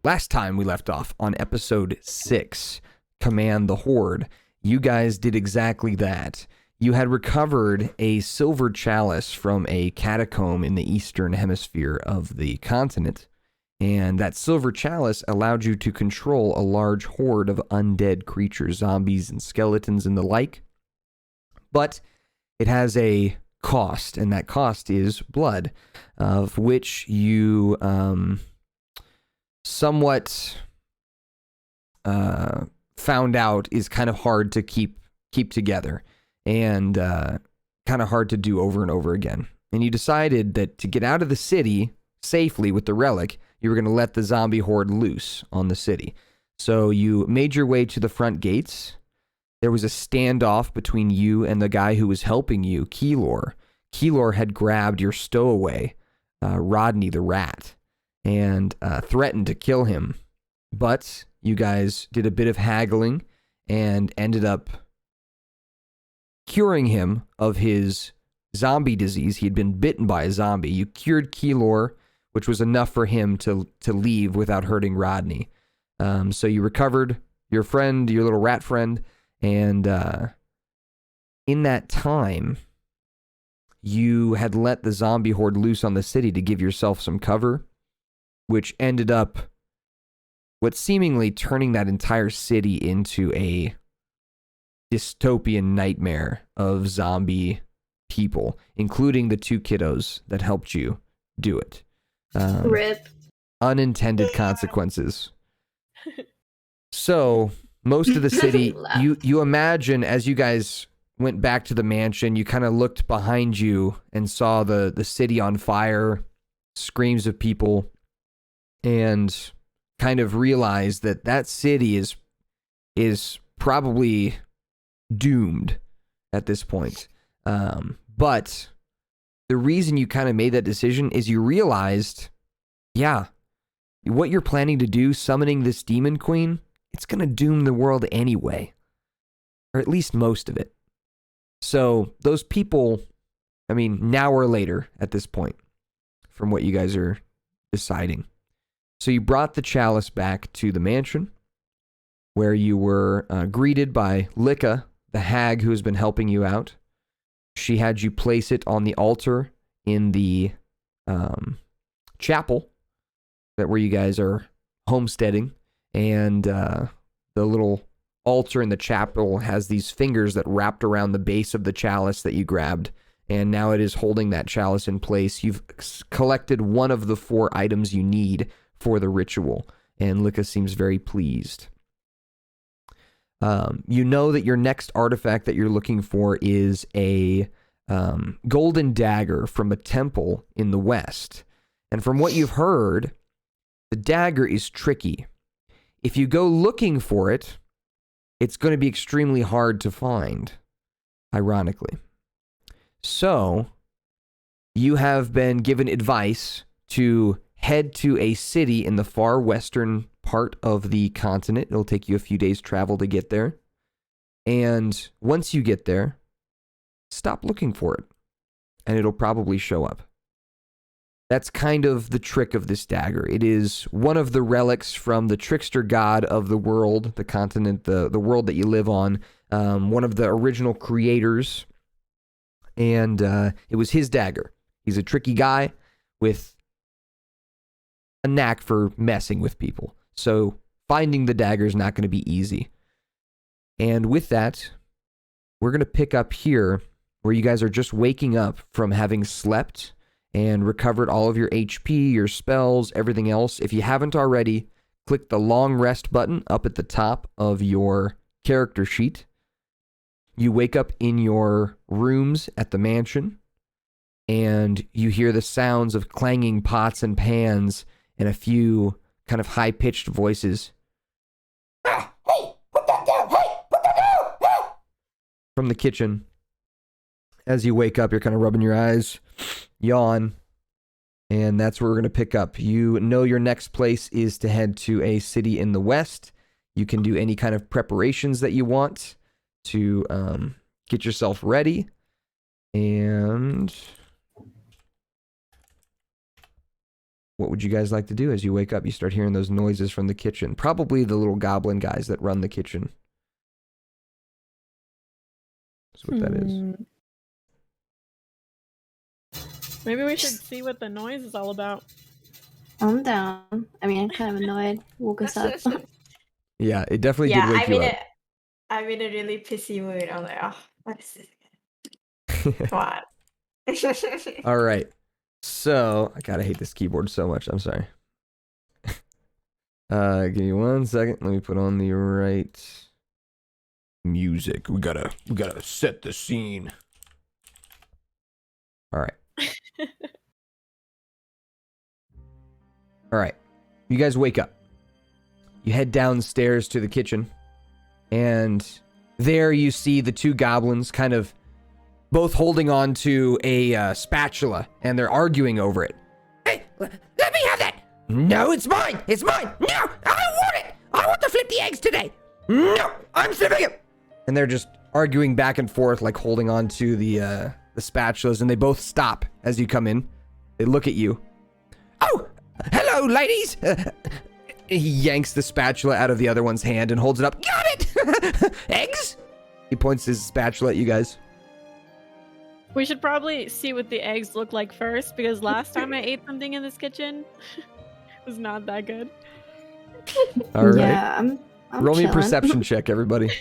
last time we left off on episode 6, Command the Horde, you guys did exactly that. You had recovered a silver chalice from a catacomb in the eastern hemisphere of the continent, and that silver chalice allowed you to control a large horde of undead creatures, zombies and skeletons and the like. But it has a cost, and that cost is blood, of which you somewhat found out is kind of hard to keep together, and kind of hard to do over and over again. And you decided that to get out of the city safely with the relic, you were going to let the zombie horde loose on the city. So you made your way to the front gates. There was a standoff between you and the guy who was helping you, Keylor. Keylor had grabbed your stowaway, Rodney the rat, and threatened to kill him. But you guys did a bit of haggling and ended up curing him of his zombie disease. He had been bitten by a zombie. You cured Keylor, which was enough for him to leave without hurting Rodney. So you recovered your friend, your little rat friend, and in that time, you had let the zombie horde loose on the city to give yourself some cover, which ended up what seemingly turning that entire city into a dystopian nightmare of zombie people, including the 2 kiddos that helped you do it. RIP. Unintended consequences. So most of the city, you imagine as you guys went back to the mansion, you kind of looked behind you and saw the city on fire, screams of people, and kind of realized that that city is probably doomed at this point. But the reason you kind of made that decision is you realized, yeah, what you're planning to do, summoning this demon queen, it's going to doom the world anyway. Or at least most of it. So those people, I mean, now or later at this point, from what you guys are deciding. So you brought the chalice back to the mansion, where you were greeted by Licka, the hag who has been helping you out. She had you place it on the altar in the chapel, that where you guys are homesteading, and the little altar in the chapel has these fingers that wrapped around the base of the chalice that you grabbed, and now it is holding that chalice in place. You've collected one of the 4 items you need for the ritual, and Licka seems very pleased. You know that your next artifact that you're looking for is a golden dagger from a temple in the west. And from what you've heard, the dagger is tricky. If you go looking for it, it's going to be extremely hard to find, ironically. So, you have been given advice to head to a city in the far western part of the continent. It'll take you a few days' travel to get there. And once you get there, stop looking for it, and it'll probably show up. That's kind of the trick of this dagger. It is one of the relics from the trickster god of the world, the continent, the world that you live on, one of the original creators, and it was his dagger. He's a tricky guy with a knack for messing with people. So finding the dagger is not going to be easy. And with that, we're going to pick up here where you guys are just waking up from having slept and recovered all of your HP, your spells, everything else. If you haven't already, click the long rest button up at the top of your character sheet. You wake up in your rooms at the mansion, and you hear the sounds of clanging pots and pans and a few kind of high-pitched voices. Ah, hey, put that down, hey, put that down, ah! From the kitchen. As you wake up, you're kind of rubbing your eyes, yawn, and that's where we're going to pick up. You know your next place is to head to a city in the west. You can do any kind of preparations that you want to get yourself ready. And what would you guys like to do as you wake up? You start hearing those noises from the kitchen. Probably the little goblin guys that run the kitchen. That's what that is. Maybe we should see what the noise is all about. I'm down. I mean, I'm kind of annoyed. Woke us up. Yeah, it definitely did wake you up. I'm in a really pissy mood. I'm like, oh, what is this again? Come on. All right. So, I hate this keyboard so much. I'm sorry. Give me 1 second. Let me put on the right music. We gotta set the scene. All right. All right. You guys wake up. You head downstairs to the kitchen, and there you see the two goblins kind of both holding on to a spatula, and they're arguing over it. Hey, let me have that! No, it's mine! It's mine! No, I want it! I want to flip the eggs today! No, I'm flipping it! And they're just arguing back and forth, like holding on to the spatulas, and they both stop as you come in. They look at you. Oh, hello, ladies! He yanks the spatula out of the other one's hand and holds it up. Got it! Eggs? He points his spatula at you guys. We should probably see what the eggs look like first, because last time I ate something in this kitchen, it was not that good. All right. Yeah, I'm Roll me a chilling. perception check, everybody.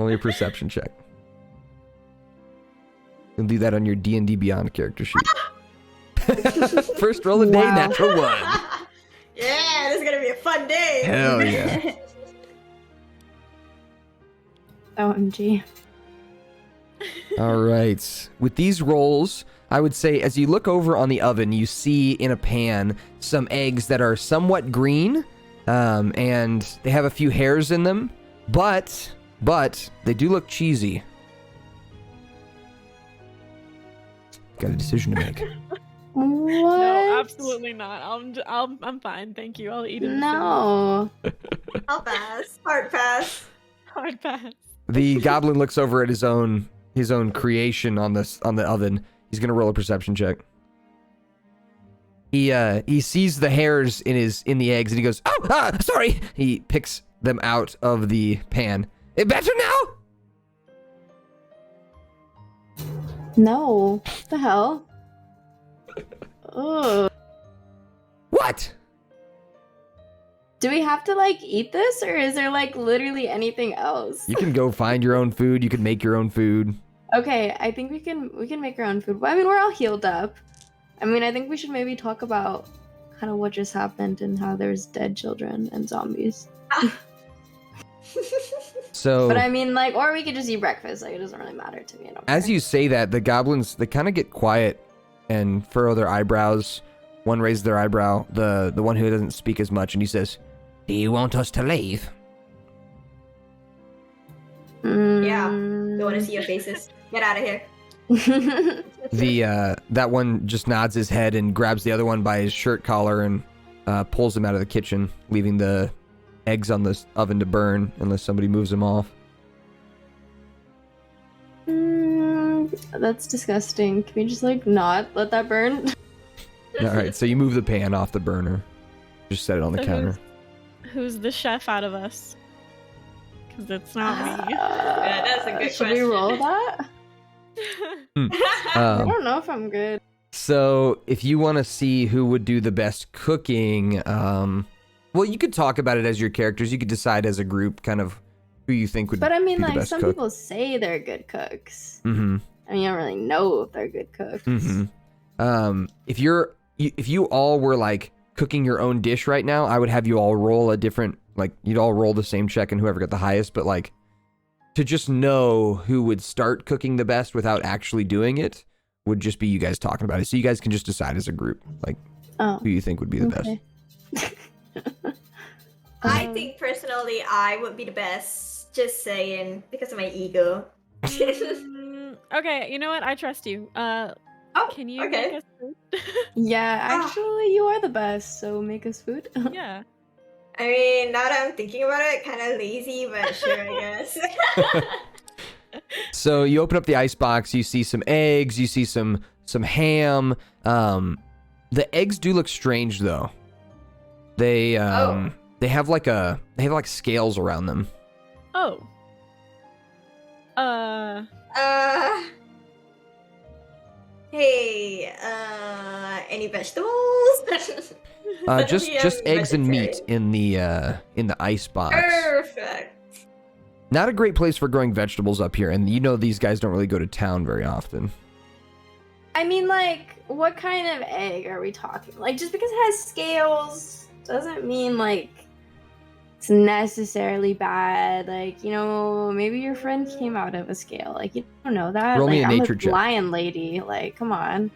Roll me a perception check. You'll do that on your D&D Beyond character sheet. First roll of the day, Wow. natural 1. Yeah, this is gonna be a fun day. Hell yeah. OMG. All right. With these rolls, I would say as you look over on the oven, you see in a pan some eggs that are somewhat green, and they have a few hairs in them, but they do look cheesy. Got a decision to make. What? No, absolutely not. I'm fine, thank you. I'll eat it. No. I'll pass. Hard pass. Hard pass. The goblin looks over at his own creation on the oven. He's gonna roll a perception check. He sees the hairs in the eggs and he goes, "Oh, sorry." He picks them out of the pan. Better now? No. What the hell? Ugh. What? Do we have to like eat this, or is there like literally anything else? You can go find your own food. You can make your own food. Okay, I think we can make our own food. Well, I mean, we're all healed up. I mean, I think we should maybe talk about kind of what just happened and how there's dead children and zombies. So, But I mean, like, or we could just eat breakfast. Like, it doesn't really matter to me. as you say that, the goblins, they kind of get quiet and furrow their eyebrows. One raises their eyebrow, the one who doesn't speak as much, and he says, "Do you want us to leave?" Yeah. Don't want to see your faces. Get out of here. That one just nods his head and grabs the other one by his shirt collar and pulls him out of the kitchen, leaving the eggs on the oven to burn unless somebody moves them off. That's disgusting. Can we just like not let that burn? All right, so you move the pan off the burner. Just set it on the So counter. Who's the chef out of us? Because it's not me. Yeah, that's a good Should question. we roll that? I Um, don't know if I'm good. so if you want to see who would do the best cooking, well, you could talk about it as your characters. You could decide as a group kind of who you think would But I mean, be the like, best some cook. people say they're good cooks. Mm-hmm. I mean, I don't really know if they're good cooks. Mm-hmm. If you all were like cooking your own dish right now, I would have you all roll a different, like, you'd all roll the same check and whoever got the highest, but like to just know who would start cooking the best without actually doing it would just be you guys talking about it. So you guys can just decide as a group, like, Oh, who you think would be the best. okay. I think personally I would be the best. Just saying, because of my ego. Okay, you know what? I trust you. Oh, Can you okay. make us food? Yeah, Ah. actually, you are the best, so make us food. Yeah. I mean, now that I'm thinking about it, kind of lazy, but sure, I guess. So you open up the icebox, you see some eggs, you see some ham. The eggs do look strange though. They they have like scales around them. Oh. Hey, any vegetables? Just eggs and meat in the ice box. Perfect. Not a great place for growing vegetables up here, and you know these guys don't really go to town very often. I mean, like, what kind of egg are we talking? Like, just because it has scales doesn't mean, like, it's necessarily bad. Like, you know, maybe your friend came out of a scale. Like, you don't know that. Roll like, me a I'm nature a check. lion lady. Like, come on.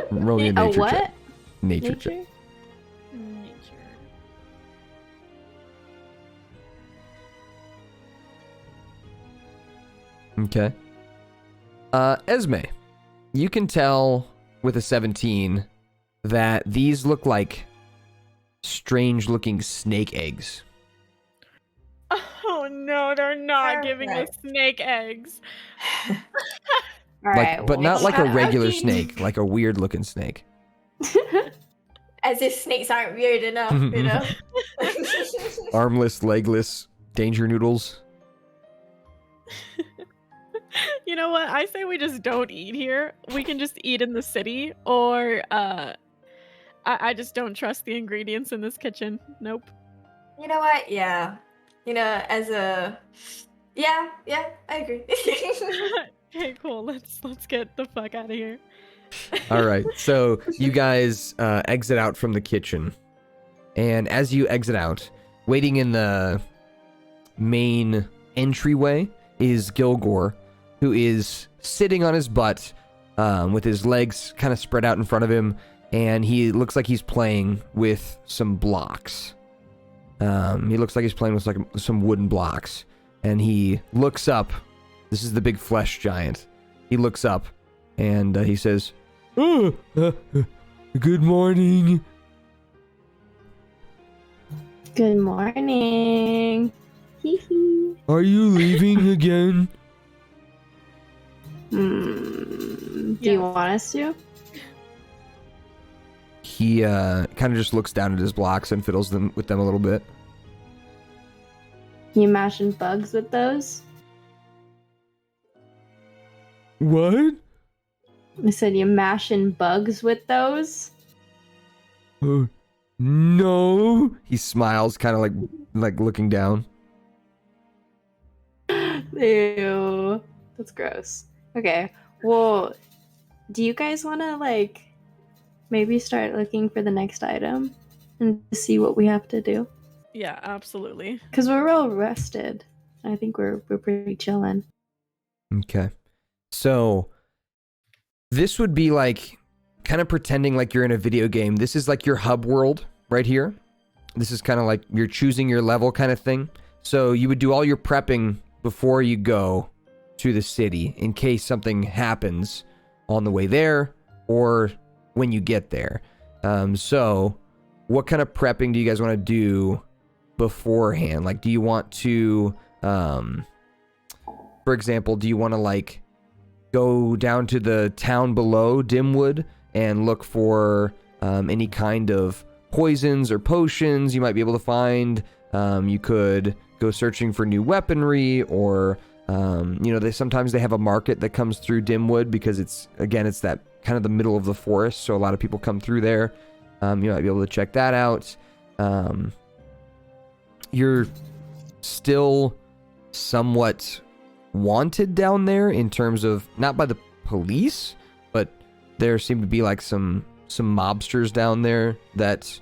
Roll me a A nature what? check. Nature check. Nature. Okay. Esme, you can tell with a 17 that these look like strange-looking snake eggs. Oh no, they're not giving us Perfect. snake eggs. All Like, right. but well, not like a shout out regular to- snake, like a weird-looking snake. As if snakes aren't weird enough, you know? Armless, legless, danger noodles. You know what? I say we just don't eat here. We can just eat in the city, or I just don't trust the ingredients in this kitchen. Nope. You know what? Yeah. You know, as a... Yeah, I agree. Okay, cool. Let's get the fuck out of here. All right, so you guys exit out from the kitchen, and as you exit out, waiting in the main entryway is Gilgore, who is sitting on his butt with his legs kind of spread out in front of him, and he looks like he's playing with some blocks. He looks like he's playing with like some wooden blocks, and he looks up. This is the big flesh giant. He looks up, and he says, "Oh, good morning." Good morning. Hee hee. Are you leaving again? Do Yes. you want us to? He kind of just looks down at his blocks and fiddles with them a little bit. You mashing bugs with those? What? I said you mashing bugs with those? No. He smiles, kind of like looking down. Ew. That's gross. Okay. Well, do you guys want to, like, maybe start looking for the next item and see what we have to do? Yeah, absolutely. Because we're well rested. I think we're pretty chilling. Okay. So this would be like kind of pretending like you're in a video game. This is like your hub world right here. This is kind of like you're choosing your level kind of thing. So you would do all your prepping before you go to the city in case something happens on the way there or when you get there. So what kind of prepping do you guys want to do beforehand? Like, do you want to, for example, do you want to like go down to the town below Dimwood and look for any kind of poisons or potions you might be able to find? You could go searching for new weaponry, or sometimes they have a market that comes through Dimwood because it's that kind of the middle of the forest, so a lot of people come through there. You might be able to check that out. You're still somewhat wanted down there in terms of not by the police, but there seem to be like some mobsters down there that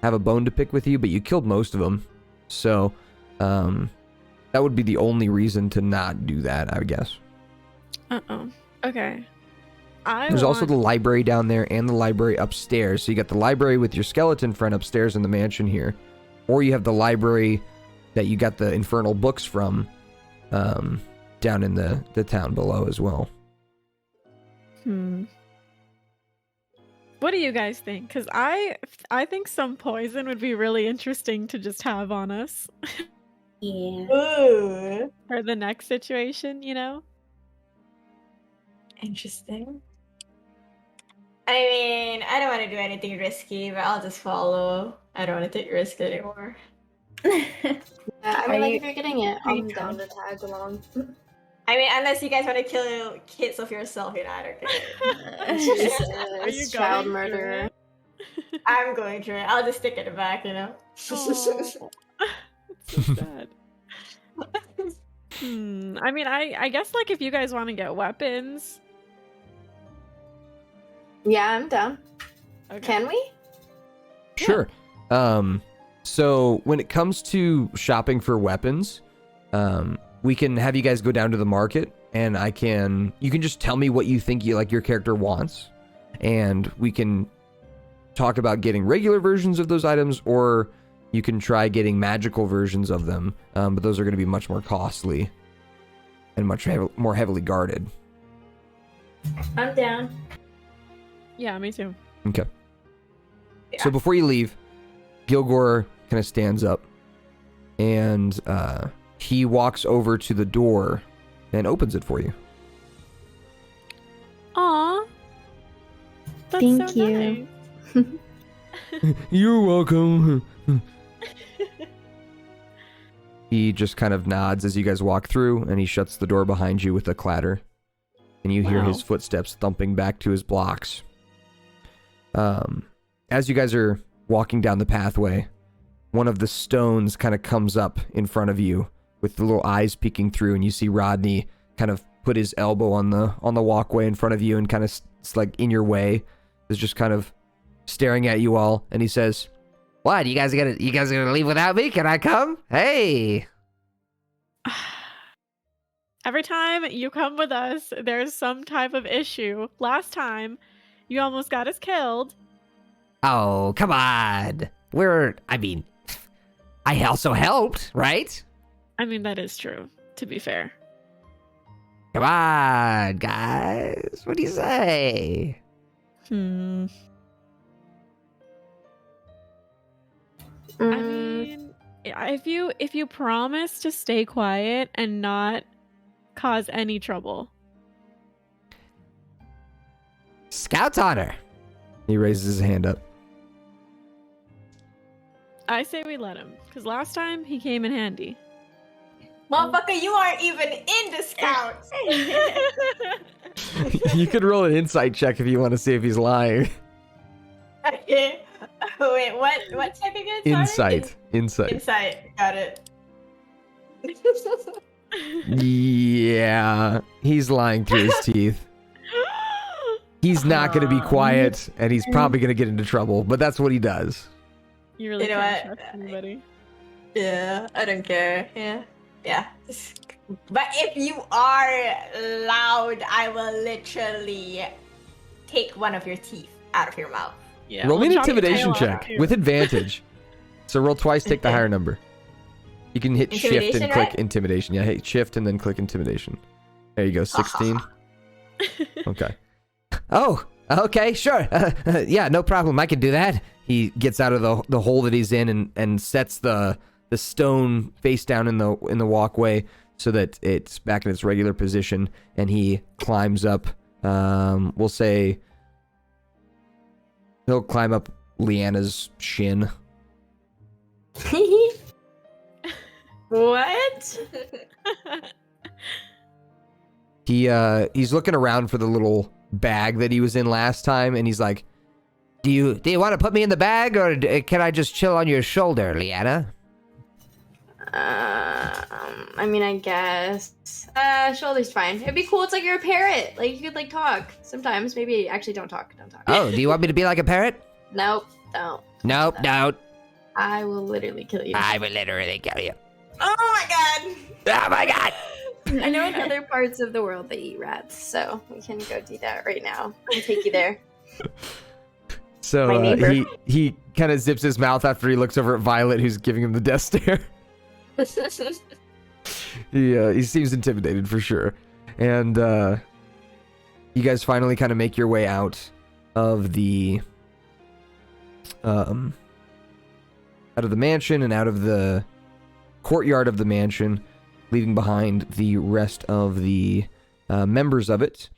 have a bone to pick with you, but you killed most of them. So that would be the only reason to not do that, I guess. Okay. There's also the library down there and the library upstairs. So you got the library with your skeleton friend upstairs in the mansion here, or you have the library that you got the infernal books from down in the town below as well. What do you guys think? Because I think some poison would be really interesting to just have on us Yeah. Ooh, for the next situation, you know? interesting. I mean, I don't want to do anything risky, but I'll just follow. I don't want to take risk anymore. I Are mean, like you- if you're getting it, Are I'm you down down. to tag along? I mean, unless you guys want to kill kids of yourself, I don't care. Jesus, Are you child going murderer. through it? I'm going through it. I'll just stick it in the back, Oh, it's so sad. I mean, I guess like if you guys want to get weapons, Yeah, I'm down. okay. Can we? Sure. So when it comes to shopping for weapons, we can have you guys go down to the market, and you can just tell me what you think your character wants, and we can talk about getting regular versions of those items, or you can try getting magical versions of them, but those are going to be much more costly and much more heavily guarded. I'm down. Yeah, me too. Okay. Yeah. So before you leave, Gilgore kind of stands up, and he walks over to the door and opens it for you. Aw. That's Thank so you. nice. You're welcome. He just kind of nods as you guys walk through, and he shuts the door behind you with a clatter, and you hear Wow. his footsteps thumping back to his blocks. As you guys are walking down the pathway, one of the stones kind of comes up in front of you with the little eyes peeking through, and you see Rodney kind of put his elbow on the walkway in front of you and kind of like in your way, is just kind of staring at you all, and he says, "What, you guys gonna leave without me? Can I come? Hey." Every time you come with us, there's some type of issue. Last time, you almost got us killed. Oh, come on. I also helped, right? I mean, that is true, to be fair. Come on, guys. What do you say? I mean, if you promise to stay quiet and not cause any trouble. Scout's honor. He raises his hand up. I say we let him, because last time he came in handy. Motherfucker, you aren't even in the scouts. You could roll an insight check if you want to see if he's lying. Okay. Wait, what check again? Sorry? Insight. Insight. Got it. Yeah, he's lying through his teeth. He's not going to be quiet, and he's probably going to get into trouble, but that's what he does. You really You know can't what? trust anybody. Yeah, I don't care. Yeah. But if you are loud, I will literally take one of your teeth out of your mouth. Yeah, Roll me we'll an chop your intimidation tail off, check too. with advantage. So roll twice, take the Okay. higher number. You can hit shift and Intimidation, click right? intimidation. Yeah, hit shift and then click intimidation. There you go, 16. Okay. Oh, okay, sure. Yeah, no problem. I can do that. He gets out of the hole that he's in and sets the stone face down in the walkway so that it's back in its regular position, and he climbs up. We'll say he'll climb up Leanna's shin. What? He's looking around for the little bag that he was in last time, and he's like, "Do you want to put me in the bag, or can I just chill on your shoulder, Leanna?" I mean, I guess. Shoulder's fine. It'd be cool. It's like you're a parrot. Like you could like talk sometimes. Maybe actually don't talk. Don't talk. Oh, do you want me to be like a parrot? Nope. Don't. Nope, don't. I will literally kill you. I will literally kill you. Oh my god! Oh my god! I know in other parts of the world they eat rats, so we can go do that right now. I'll take you there. So My neighbor. he kind of zips his mouth after he looks over at Violet, who's giving him the death stare. He seems intimidated for sure. And you guys finally kind of make your way out of the mansion and out of the courtyard of the mansion, leaving behind the rest of the members of it,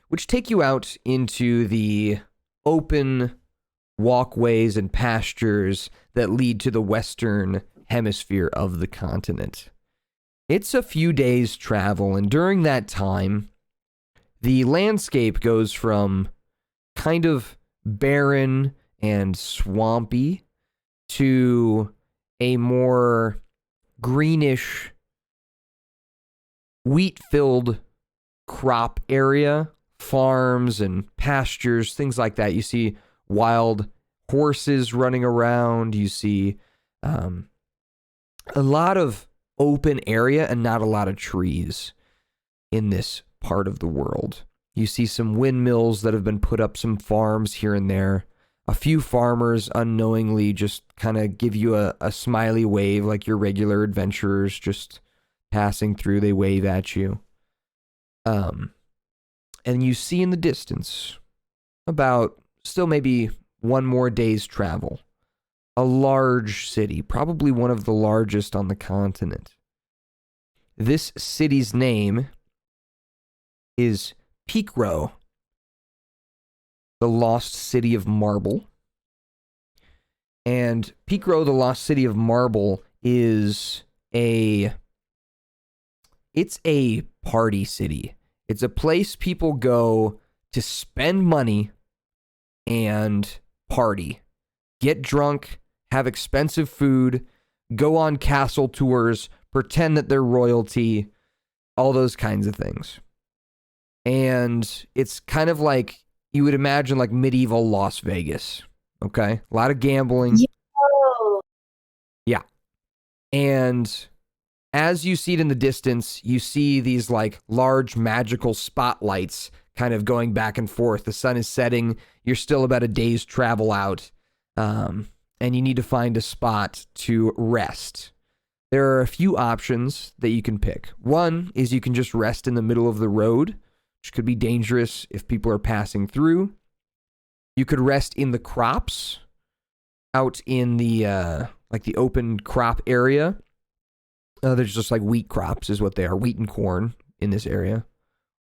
which take you out into the open walkways and pastures that lead to the western hemisphere of the continent. It's a few days' travel, and during that time, the landscape goes from kind of barren and swampy to a more greenish, wheat-filled crop area, farms and pastures, things like that. You see wild horses running around. You see a lot of open area and not a lot of trees in this part of the world. You see some windmills that have been put up, some farms here and there. A few farmers unknowingly just kind of give you a smiley wave like your regular adventurers just passing through. They wave at you. And you see in the distance, about still maybe one more day's travel, a large city, probably one of the largest on the continent. This city's name is Pitrow, the lost city of marble. And Pitrow, the lost city of marble, is it's a party city. It's a place people go to spend money and party, get drunk, have expensive food, go on castle tours, pretend that they're royalty, all those kinds of things. And it's kind of like, you would imagine like medieval Las Vegas, okay? A lot of gambling. Yo. Yeah. And as you see it in the distance, you see these like large magical spotlights kind of going back and forth. The sun is setting. You're still about a day's travel out. And you need to find a spot to rest. There are a few options that you can pick. One is you can just rest in the middle of the road, which could be dangerous if people are passing through. You could rest in the crops out in the like the open crop area. There's just like wheat crops is what they are, wheat and corn in this area.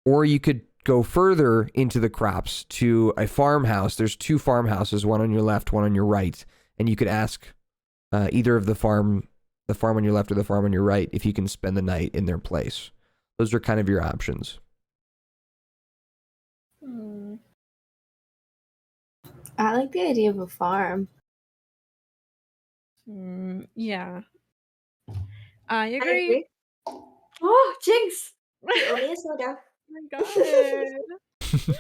Or you could go further into the crops to a farmhouse. There's two farmhouses, one on your left, one on your right. And you could ask either of the farm on your left or the farm on your right, if you can spend the night in their place. Those are kind of your options. I like the idea of a farm. Yeah. I I agree. agree. Oh, Jinx! You owe me a soda. Oh my god.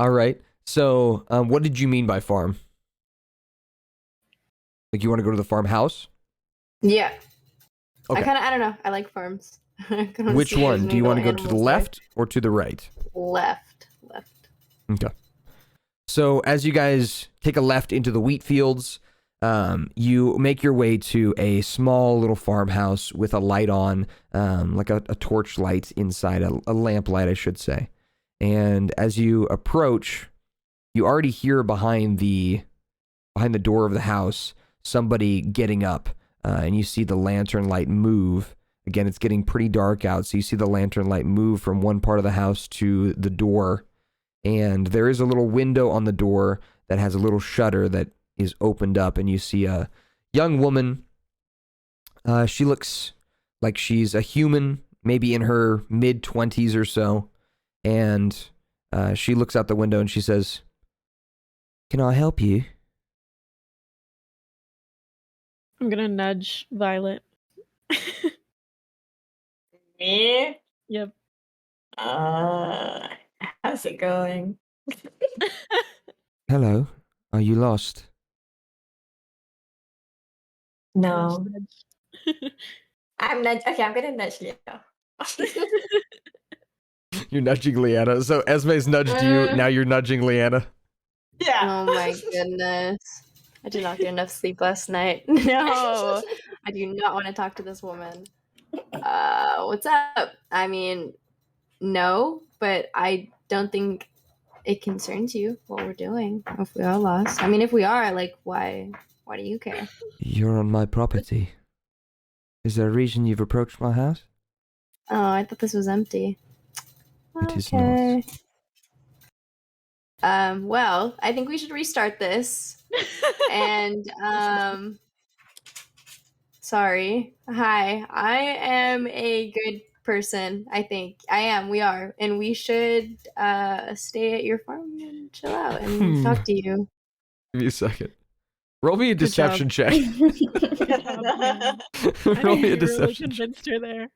All right. So, what did you mean by farm? Like, you want to go to the farmhouse? Yeah. Okay. I don't know. I like farms. I kinda Which see it as one? Do you want to little go to the animals there. left or to the right? Left. Okay. So as you guys take a left into the wheat fields, you make your way to a small little farmhouse with a light on, like a torch light inside, a lamp light, I should say. And as you approach, you already hear behind the door of the house somebody getting up, and you see the lantern light move. Again, it's getting pretty dark out, so you see the lantern light move from one part of the house to the door. And there is a little window on the door that has a little shutter that is opened up, and you see a young woman. She looks like she's a human, maybe in her mid-20s or so. And she looks out the window and she says, "Can I help you?" I'm gonna nudge Violet. Me? Yep. How's it going? "Hello, are you lost?" No. Nudge. I'm not. Okay, I'm gonna nudge you. You're nudging Leanna. So Esme's nudged you, now you're nudging Leanna. Yeah. Oh my goodness. I did not get enough sleep last night. No. I do not want to talk to this woman. What's up? I mean, no, but I don't think it concerns you what we're doing if we are lost. I mean, if we are, like, why do you care? You're on my property. Is there a reason you've approached my house? Oh, I thought this was empty. It is not. Okay. Well, I think we should restart this. And sorry. Hi. I am a good person, I think. I am. We are. And we should stay at your farm and chill out and talk to you. Give me a second. Roll me a Good job. deception check. I Roll me a really deception check. convinced her there.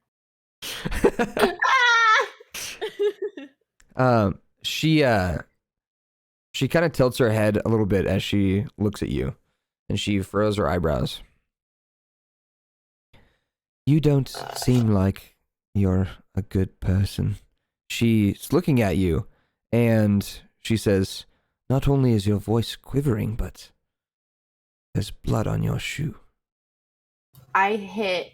She kind of tilts her head a little bit as she looks at you, and she furrows her eyebrows. You don't seem like you're a good person. She's looking at you, and she says, not only is your voice quivering, but there's blood on your shoe. I hit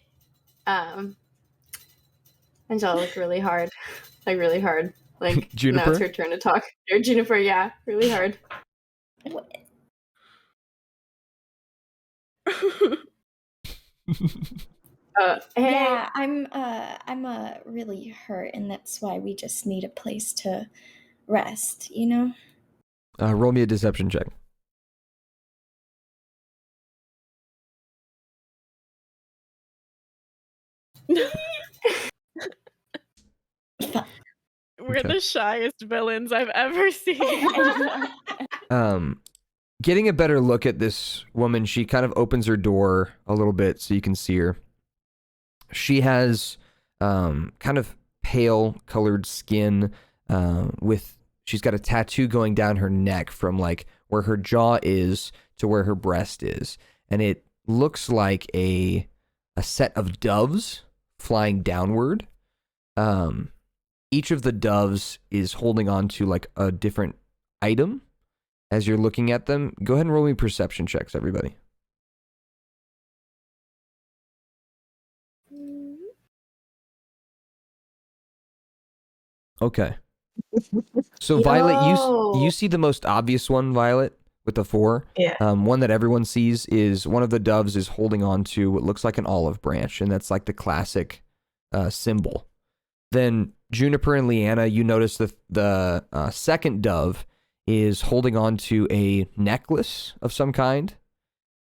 Angelic really hard. Like really hard. Like Juniper? now it's her turn to talk. Or Juniper, yeah, really hard. Hey. Yeah, I'm really hurt, and that's why we just need a place to rest, you know? Roll me a deception check. We're Okay. the shyest villains I've ever seen. Getting a better look at this woman, she kind of opens her door a little bit so you can see her. She has kind of pale colored skin she's got a tattoo going down her neck from like where her jaw is to where her breast is, and it looks like a set of doves flying downward. Each of the doves is holding on to like a different item. As you're looking at them, go ahead and roll me perception checks, everybody. Okay. So Violet, you see the most obvious one, Violet, with the 4. Yeah. One that everyone sees is one of the doves is holding on to what looks like an olive branch, and that's like the classic symbol. Then Juniper and Leanna, you notice the second dove is holding on to a necklace of some kind.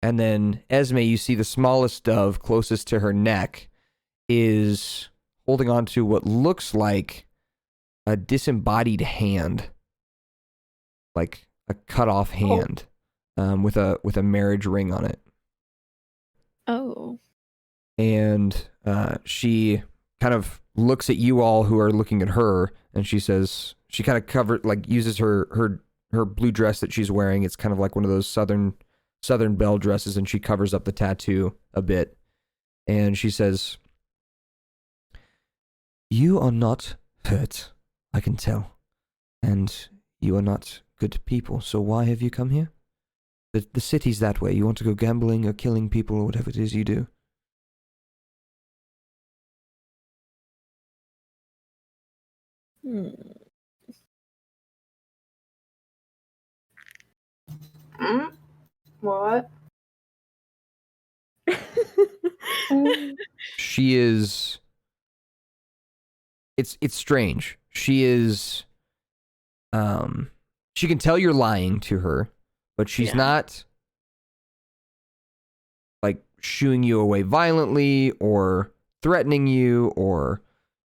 And then Esme, you see the smallest dove closest to her neck is holding on to what looks like a disembodied hand, like a cut off hand, with a marriage ring on it. Oh. And she kind of looks at you all who are looking at her, and she says, she kind of uses her blue dress that she's wearing. It's kind of like one of those southern belle dresses, and she covers up the tattoo a bit. And she says, you are not hurt, I can tell. And you are not good people, so why have you come here? The city's that way. You want to go gambling or killing people or whatever it is you do. What? She is... It's strange. She is... She can tell you're lying to her, but she's not like shooing you away violently or threatening you or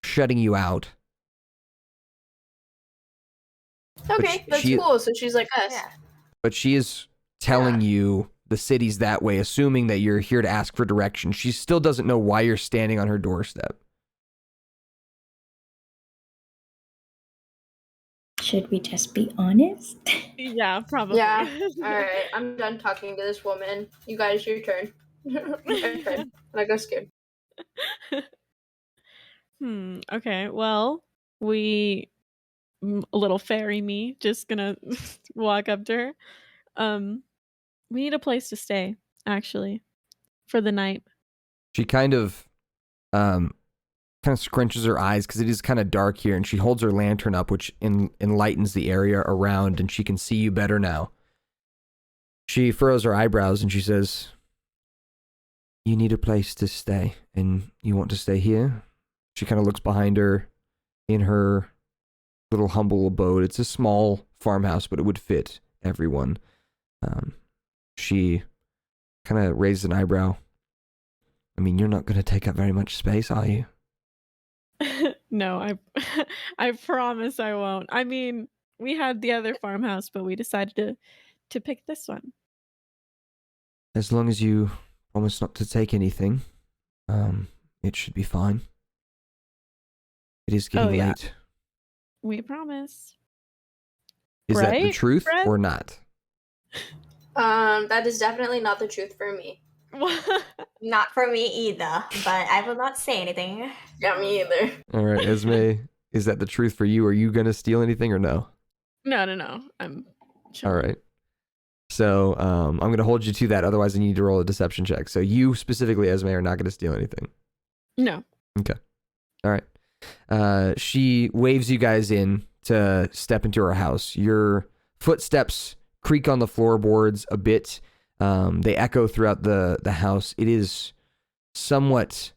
shutting you out. Okay, that's cool. So she's like us. Yeah. But she is telling you the city's that way, assuming that you're here to ask for direction. She still doesn't know why you're standing on her doorstep. Should we just be honest? Yeah, probably. Yeah. Alright, I'm done talking to this woman. You guys, your turn. Your turn. And I go scared. Okay, well, a little fairy me, just gonna walk up to her. We need a place to stay, actually, for the night. She kind of scrunches her eyes because it is kind of dark here, and she holds her lantern up, which enlightens the area around, and she can see you better now. She furrows her eyebrows and she says, you need a place to stay, and you want to stay here? She kind of looks behind her in her little humble abode. It's a small farmhouse, but it would fit everyone. She kind of raised an eyebrow. I mean, you're not going to take up very much space, are you? No, I promise I won't. I mean, we had the other farmhouse, but we decided to pick this one. As long as you promise not to take anything, it should be fine. It is getting yeah. late. We promise. Is that the Right, truth Fred? or not? That is definitely not the truth for me. Not for me either, but I will not say anything. Yeah, me either. All right, Esme, is that the truth for you? Are you going to steal anything or no? No. I'm chilling. All right. So I'm going to hold you to that. Otherwise, I need to roll a deception check. So you specifically, Esme, are not going to steal anything. No. Okay. All right. She waves you guys in to step into her house. Your footsteps creak on the floorboards a bit. They echo throughout the house. It is somewhat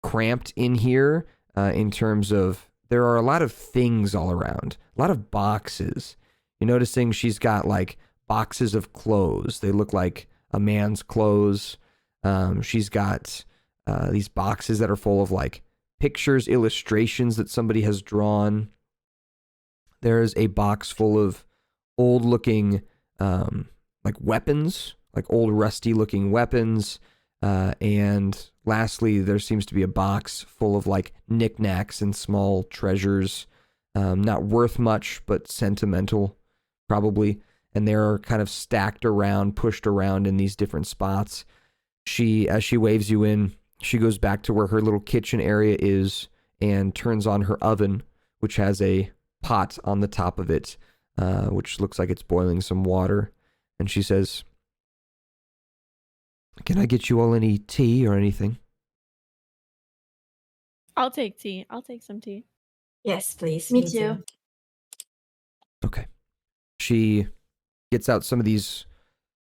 cramped in here in terms of there are a lot of things all around, a lot of boxes. You're noticing she's got like boxes of clothes. They look like a man's clothes. She's got these boxes that are full of like pictures, illustrations that somebody has drawn. There's a box full of old looking like weapons, like old rusty looking weapons. And lastly, there seems to be a box full of like knickknacks and small treasures, not worth much, but sentimental probably. And they're kind of stacked around, pushed around in these different spots. As she waves you in, she goes back to where her little kitchen area is and turns on her oven, which has a pot on the top of it, which looks like it's boiling some water. And she says, "Can I get you all any tea or anything?" I'll take tea. I'll take some tea. Yes, please. Me too. Okay. She gets out some of these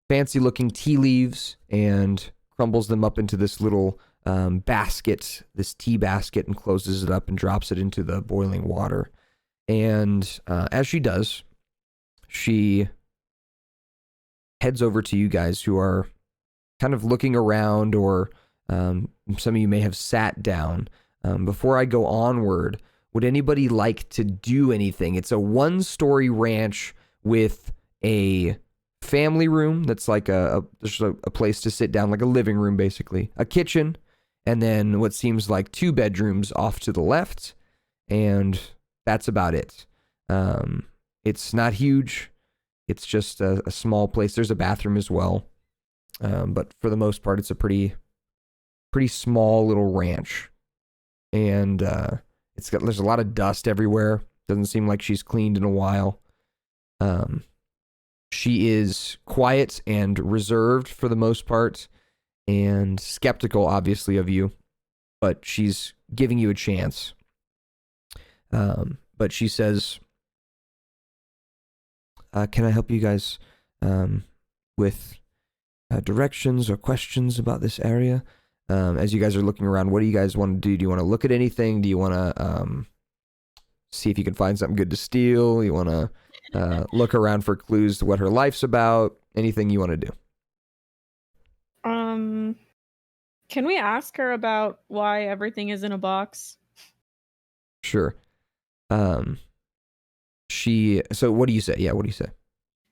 fancy looking tea leaves and crumbles them up into this little basket, this tea basket, and closes it up and drops it into the boiling water. And as she does, she heads over to you guys who are kind of looking around, or some of you may have sat down. Before I go onward, would anybody like to do anything? It's a 1-story ranch with a family room that's like there's a place to sit down, like a living room basically, a kitchen, and then what seems like 2 bedrooms off to the left, and that's about it. It's not huge. It's just a small place. There's a bathroom as well. But for the most part, it's a pretty small little ranch. And there's a lot of dust everywhere. Doesn't seem like she's cleaned in a while. She is quiet and reserved for the most part, and skeptical, obviously, of you, but she's giving you a chance. But she says, "Can I help you guys with directions or questions about this area?" As you guys are looking around, what do you guys want to do? Do you want to look at anything? Do you want to see if you can find something good to steal? You want to look around for clues to what her life's about? Anything you want to do? Can we ask her about why everything is in a box? Sure. So what do you say? Yeah, what do you say?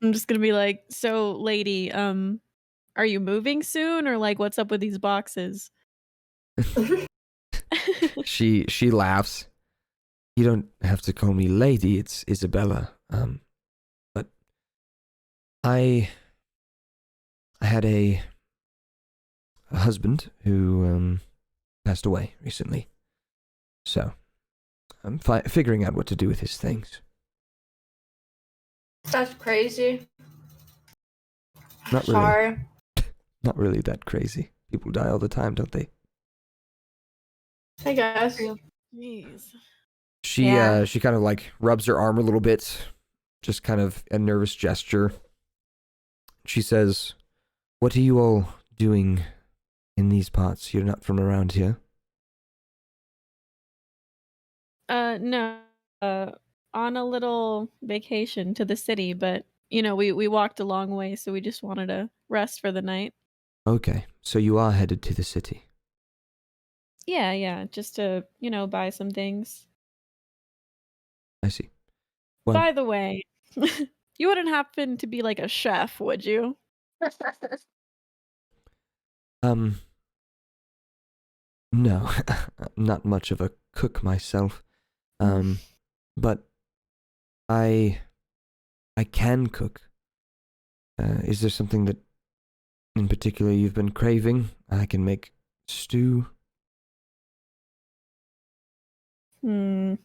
I'm just gonna be like, "So, lady, are you moving soon, or like, what's up with these boxes?" She laughs. "You don't have to call me lady. It's Isabella. But I had a husband who passed away recently. So I'm figuring out what to do with his things." That's crazy. Not really. Sorry. Not really that crazy. People die all the time, don't they? I guess. Jeez. She Yeah. she kind of like rubs her arm a little bit, just kind of a nervous gesture. She says, "What are you all doing in these parts? You're not from around here?" No. on a little vacation to the city, but we walked a long way, so we just wanted to rest for the night. Okay, so you are headed to the city. Yeah, just to, buy some things. I see. Well, By the way, you wouldn't happen to be like a chef, would you? No, not much of a cook myself. But I can cook. Is there something that in particular you've been craving? I can make stew. I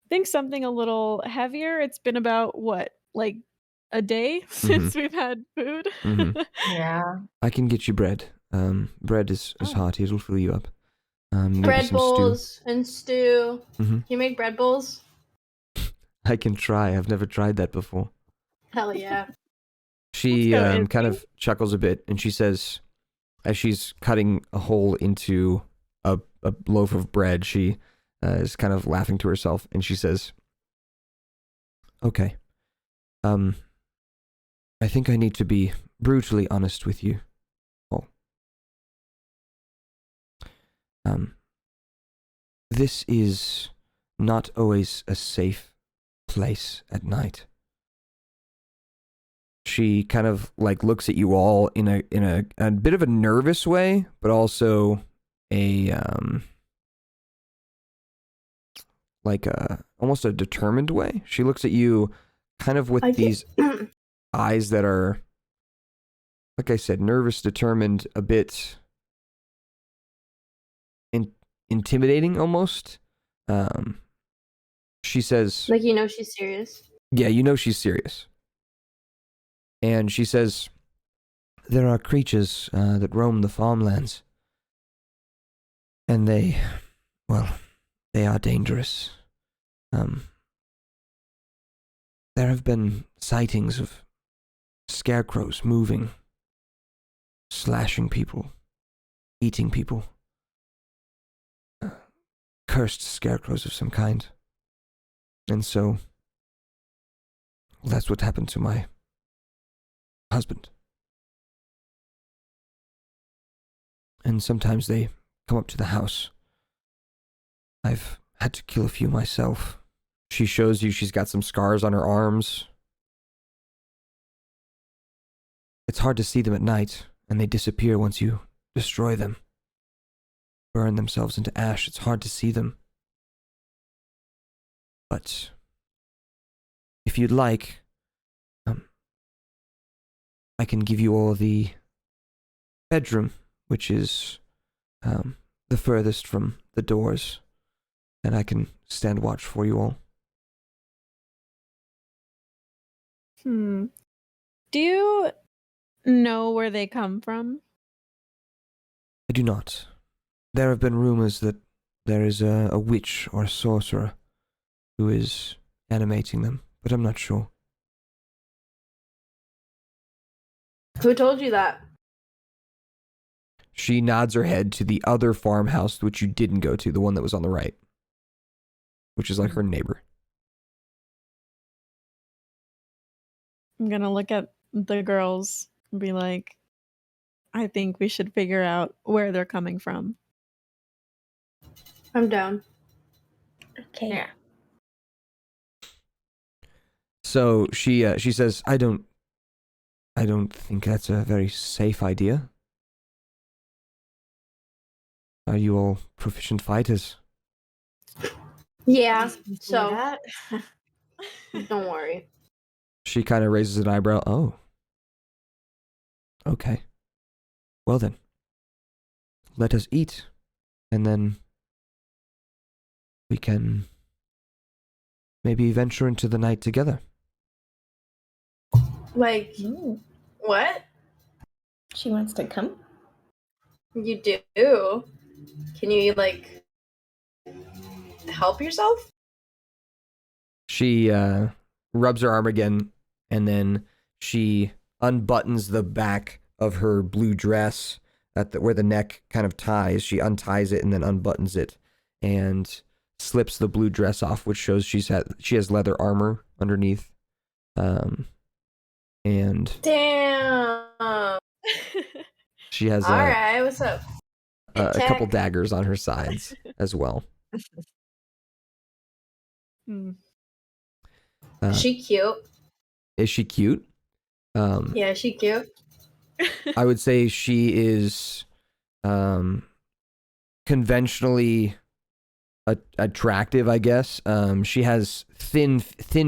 think something a little heavier. It's been about what, like a day since we've had food. Yeah. I can get you bread. Bread is hearty. It'll fill you up. Maybe Bread some bowls and stew. stew. Can you make bread bowls? I can try. I've never tried that before. Hell yeah. She Let's go, kind Izzy. of chuckles a bit, and she says, as she's cutting a hole into a loaf of bread, she is kind of laughing to herself, and she says, "Okay, I think I need to be brutally honest with you all. This is not always a safe place at night." She kind of like looks at you all in a bit of a nervous way, but also a like a almost a determined way. She looks at you kind of with these eyes that are, like I said, nervous, determined, a bit intimidating almost. She says, Like, she's serious. yeah, she's serious. And she says, there are creatures that roam the farmlands. And they are dangerous. There have been sightings of scarecrows moving, slashing people, eating people. Cursed scarecrows of some kind. And so, that's what happened to my husband. And sometimes they come up to the house. I've had to kill a few myself. She shows you she's got some scars on her arms. It's hard to see them at night, and they disappear once you destroy them. Burn themselves into ash. It's hard to see them. But if you'd like, I can give you all the bedroom, which is the furthest from the doors, and I can stand watch for you all. Do you know where they come from? I do not. There have been rumors that there is a witch or a sorcerer who is animating them, but I'm not sure. Who told you that? She nods her head to the other farmhouse, which you didn't go to, the one that was on the right, which is like her neighbor. I'm gonna look at the girls and be like, I think we should figure out where they're coming from. I'm down. Okay. Yeah. So she says, I don't think that's a very safe idea. Are you all proficient fighters? Yeah, Do so that. don't worry. She kind of raises an eyebrow. Oh. Okay. Well then. Let us eat. And then we can maybe venture into the night together. Like, Ooh, what? she wants to come? You do? Can you, like, help yourself? She rubs her arm again, and then she unbuttons the back of her blue dress at where the neck kind of ties. She unties it and then unbuttons it, and slips the blue dress off, which shows she has leather armor underneath. And Damn. she has All right, what's up? a couple Attack. daggers on her sides as well. Hmm. Is she cute? Is she cute? Yeah, is she cute? I would say she is conventionally attractive, I guess. She has thin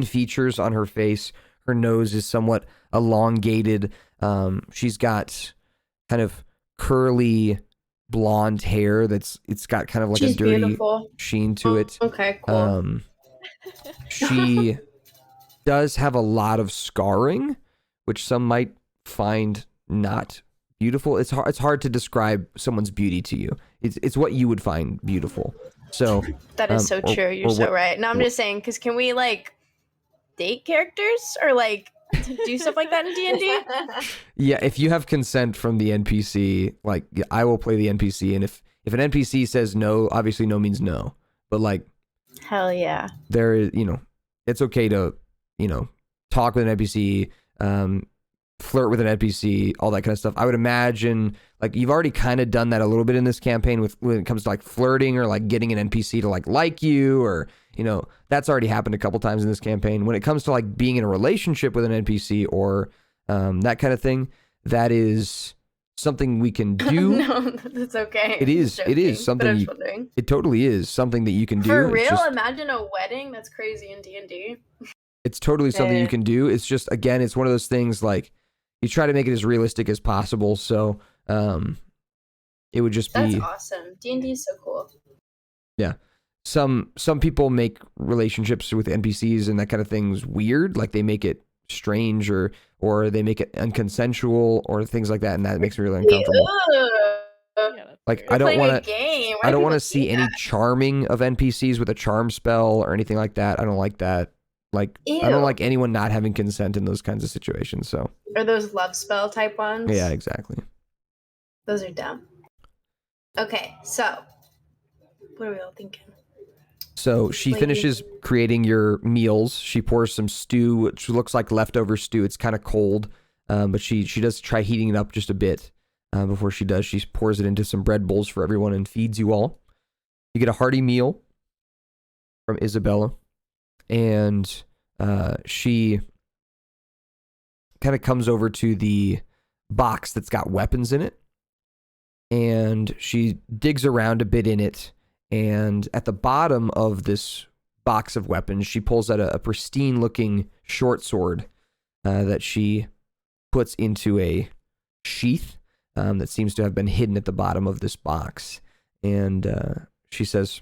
features on her face. Her nose is somewhat elongated. She's got kind of curly blonde hair it's got kind of like She's a dirty beautiful. sheen to it. Okay, cool. She does have a lot of scarring, which some might find not beautiful. It's hard to describe someone's beauty to you. It's what you would find beautiful. So That is so true. You're so right. No, I'm just saying, because can we like date characters or like do stuff like that in D&D? yeah, if you have consent from the NPC, like I will play the NPC, and if an NPC says no, obviously no means no. But like, Hell yeah. there is, it's okay to, talk with an NPC, flirt with an NPC, all that kind of stuff. I would imagine like you've already kind of done that a little bit in this campaign when it comes to like flirting or like getting an NPC to like you, or that's already happened a couple times in this campaign. When it comes to like being in a relationship with an NPC or that kind of thing, that is something we can do. No, that's okay. It is something it totally is something that you can do. For real, imagine a wedding. That's crazy in D&D. It's totally something you can do. It's just, again, it's one of those things like you try to make it as realistic as possible. So it would just be. That's awesome. D&D is so cool. Yeah. Some people make relationships with NPCs and that kind of things weird. Like they make it strange or they make it unconsensual or things like that. And that makes me really uncomfortable. Like I don't want to see any charming of NPCs with a charm spell or anything like that. I don't like that. Like, Ew. I don't like anyone not having consent in those kinds of situations. So, or those love spell type ones. yeah, exactly. Those are dumb. Okay, so what are we all thinking? So she finishes creating your meals. She pours some stew, which looks like leftover stew. It's kind of cold, but she does try heating it up just a bit before she does. She pours it into some bread bowls for everyone and feeds you all. You get a hearty meal from Isabella. And she kind of comes over to the box that's got weapons in it. And she digs around a bit in it. And at the bottom of this box of weapons, she pulls out a pristine looking short sword that she puts into a sheath that seems to have been hidden at the bottom of this box. And she says,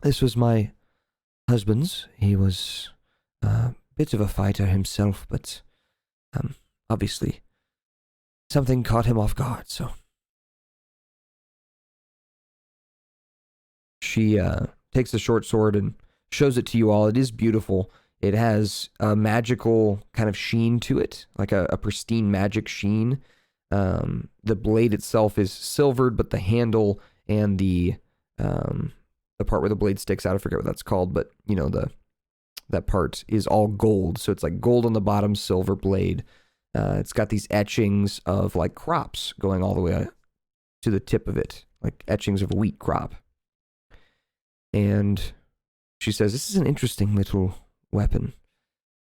"This was my husband's. He was a bit of a fighter himself, but obviously something caught him off guard, so." She takes the short sword and shows it to you all. It is beautiful. It has a magical kind of sheen to it, like a pristine magic sheen. The blade itself is silvered, but the handle and the part where the blade sticks out, I forget what that's called, but that part is all gold. So it's like gold on the bottom, silver blade. It's got these etchings of like crops going all the way to the tip of it, like etchings of a wheat crop. And she says, "This is an interesting little weapon.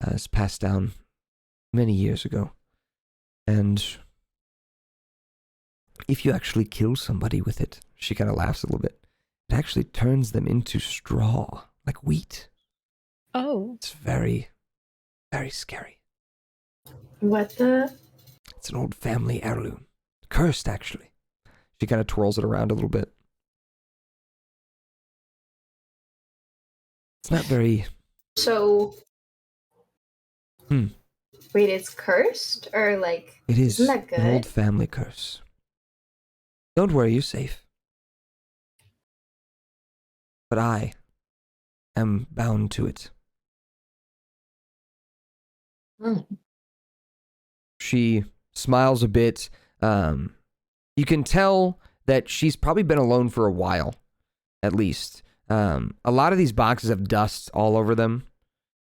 It's passed down many years ago. And if you actually kill somebody with it," she kind of laughs a little bit, "it actually turns them into straw, like wheat. Oh. It's very, very scary. What the? It's an old family heirloom. Cursed, actually." She kind of twirls it around a little bit. It's not very... So... Hmm. Wait, it's cursed? Or like... It is Isn't that good? an old family curse. Don't worry, you're safe. But I am bound to it. She smiles a bit. You can tell that she's probably been alone for a while, at least. A lot of these boxes have dust all over them.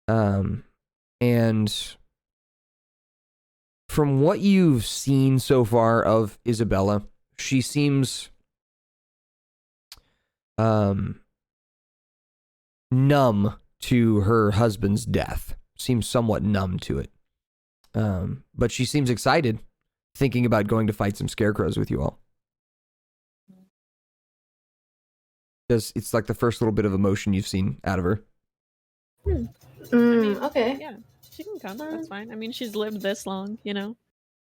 And from what you've seen so far of Isabella, she seems numb to her husband's death. Seems somewhat numb to it. But she seems excited, thinking about going to fight some scarecrows with you all. Because it's like the first little bit of emotion you've seen out of her. Okay. Yeah, she can come. That's fine. I mean, she's lived this long, you know?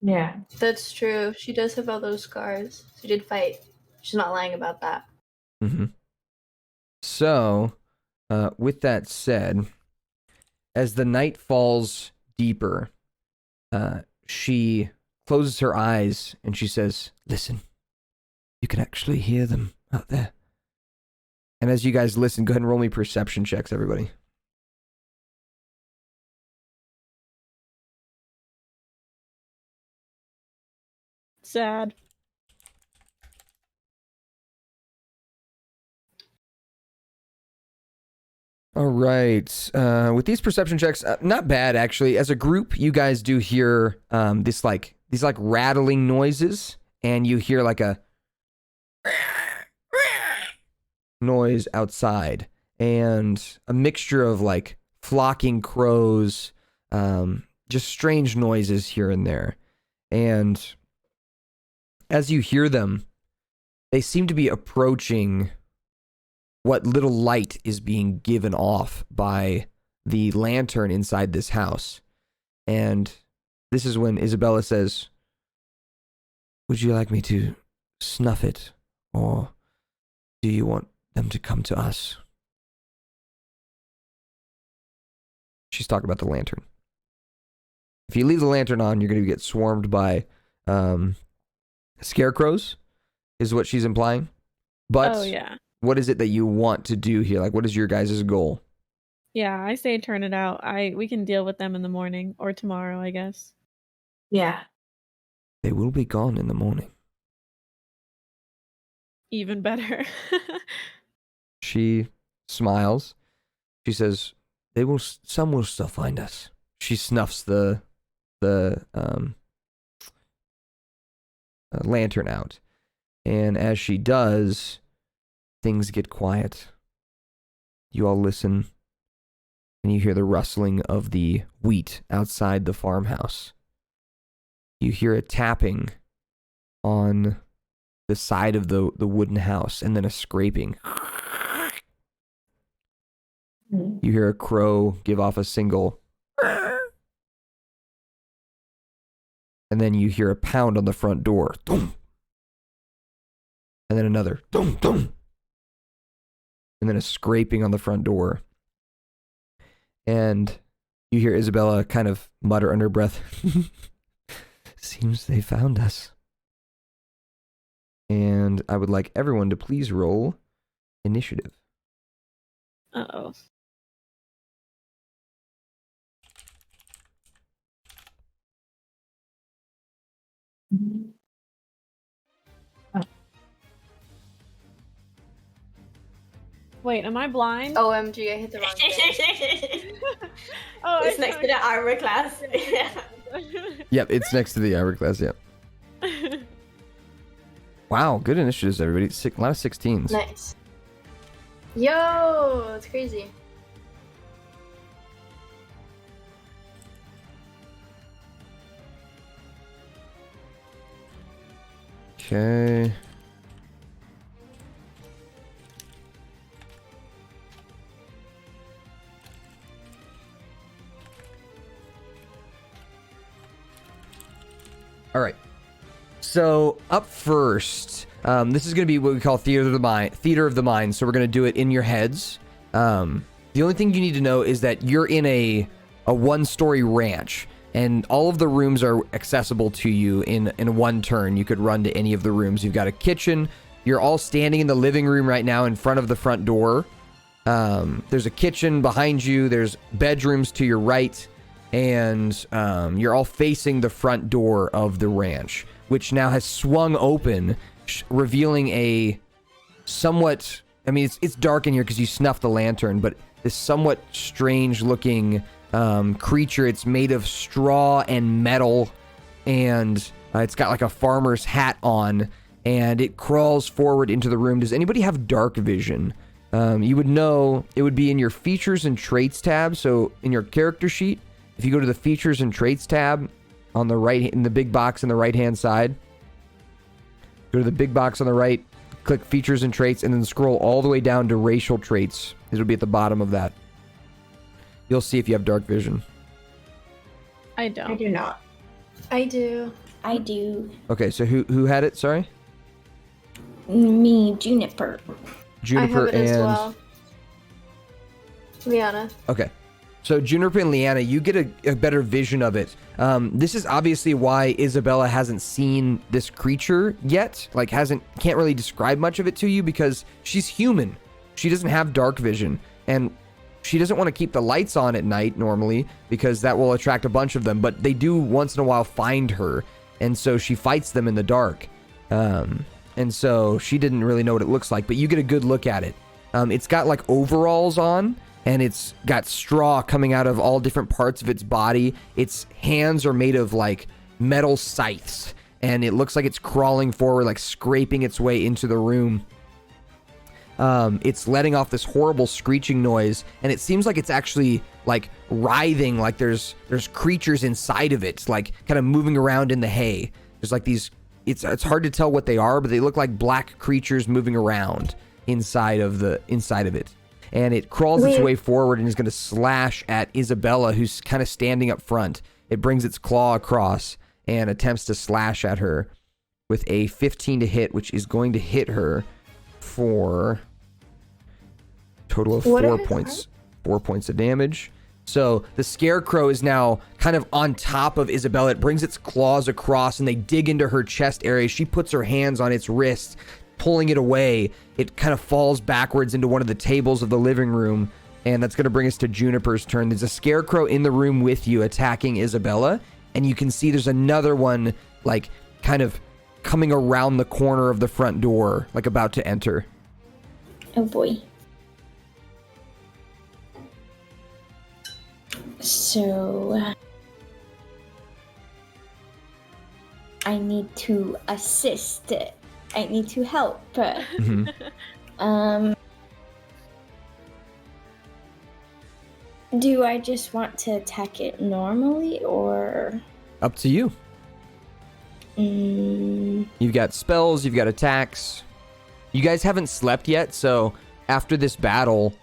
Yeah. That's true. She does have all those scars. She did fight. She's not lying about that. Mm-hmm. So, with that said, as the night falls deeper, she closes her eyes and she says, "Listen, you can actually hear them out there." And as you guys listen, go ahead and roll me perception checks, everybody. Sad. All right. With these perception checks, not bad actually. As a group, you guys do hear these rattling noises, and you hear like a noise outside, and a mixture of like flocking crows, just strange noises here and there. And as you hear them, they seem to be approaching what little light is being given off by the lantern inside this house. And this is when Isabella says, "Would you like me to snuff it, or do you want them to come to us?" She's talking about the lantern. If you leave the lantern on, you're going to get swarmed by scarecrows, is what she's implying. But Oh, yeah. what is it that you want to do here? Like, what is your guys' goal? Yeah, I say turn it out. We can deal with them in the morning or tomorrow, I guess. Yeah. They will be gone in the morning. Even better. She smiles. She says, some will still find us." She snuffs the lantern out. And as she does, things get quiet. You all listen, and you hear the rustling of the wheat outside the farmhouse. You hear a tapping on the side of the wooden house, and then a scraping. You hear a crow give off a single, and then you hear a pound on the front door. Dum. And then another. Dum, dum. And then a scraping on the front door. And you hear Isabella kind of mutter under her breath, "Seems they found us." And I would like everyone to please roll initiative. Uh-oh. Wait, am I blind? OMG, I hit the wrong thing. Oh, It's next to the armor class. Yeah. Yep, it's next to the hourglass, yep. Wow, good initiatives, everybody. A lot of 16s. Nice. Yo, it's crazy. Okay. All right. So up first, this is going to be what we call theater of the mind. Theater of the mind. So we're going to do it in your heads. The only thing you need to know is that you're in a one-story ranch, and all of the rooms are accessible to you in one turn. You could run to any of the rooms. You've got a kitchen. You're all standing in the living room right now in front of the front door. There's a kitchen behind you. There's bedrooms to your right. And you're all facing the front door of the ranch, which now has swung open, revealing a somewhat I mean, it's dark in here because you snuffed the lantern, but this somewhat strange-looking creature. It's made of straw and metal, and it's got like a farmer's hat on, and it crawls forward into the room. Does anybody have dark vision? You would know it would be in your features and traits tab. So in your character sheet, if you go to the features and traits tab on the right, in the big box on the right-hand side, go to the big box on the right, click features and traits, and then scroll all the way down to racial traits. It'll be at the bottom of that. You'll see if you have dark vision. I don't. I do not. I do. I do. Okay, so who had it? Sorry? Me, Juniper. Juniper I have it and... as well. Liana. Okay. So Juniper and Leanna, you get a better vision of it. This is obviously why Isabella hasn't seen this creature yet. Like, can't really describe much of it to you because she's human. She doesn't have dark vision. And she doesn't want to keep the lights on at night normally because that will attract a bunch of them. But they do once in a while find her. And so she fights them in the dark. And so she didn't really know what it looks like. But you get a good look at it. It's got like overalls on. And it's got straw coming out of all different parts of its body. Its hands are made of like metal scythes. And it looks like it's crawling forward, like scraping its way into the room. It's letting off this horrible screeching noise. And it seems like it's actually like writhing, like there's creatures inside of it, like kind of moving around in the hay. There's like these, it's hard to tell what they are, but they look like black creatures moving around inside of it. And it crawls its way forward and is going to slash at Isabella, who's kind of standing up front. It brings its claw across and attempts to slash at her with a 15 to hit, which is going to hit her for a total of 4 points. 4 points of damage. So the scarecrow is now kind of on top of Isabella. It brings its claws across and they dig into her chest area. She puts her hands on its wrists, pulling it away. It kind of falls backwards into one of the tables of the living room, and that's going to bring us to Juniper's turn. There's a scarecrow in the room with you attacking Isabella, and you can see there's another one like kind of coming around the corner of the front door, like about to enter. Oh boy. So I need to assist. I need to help. Mm-hmm. Do I just want to attack it normally, or? Up to you. You've got spells, you've got attacks. You guys haven't slept yet, so after this battle,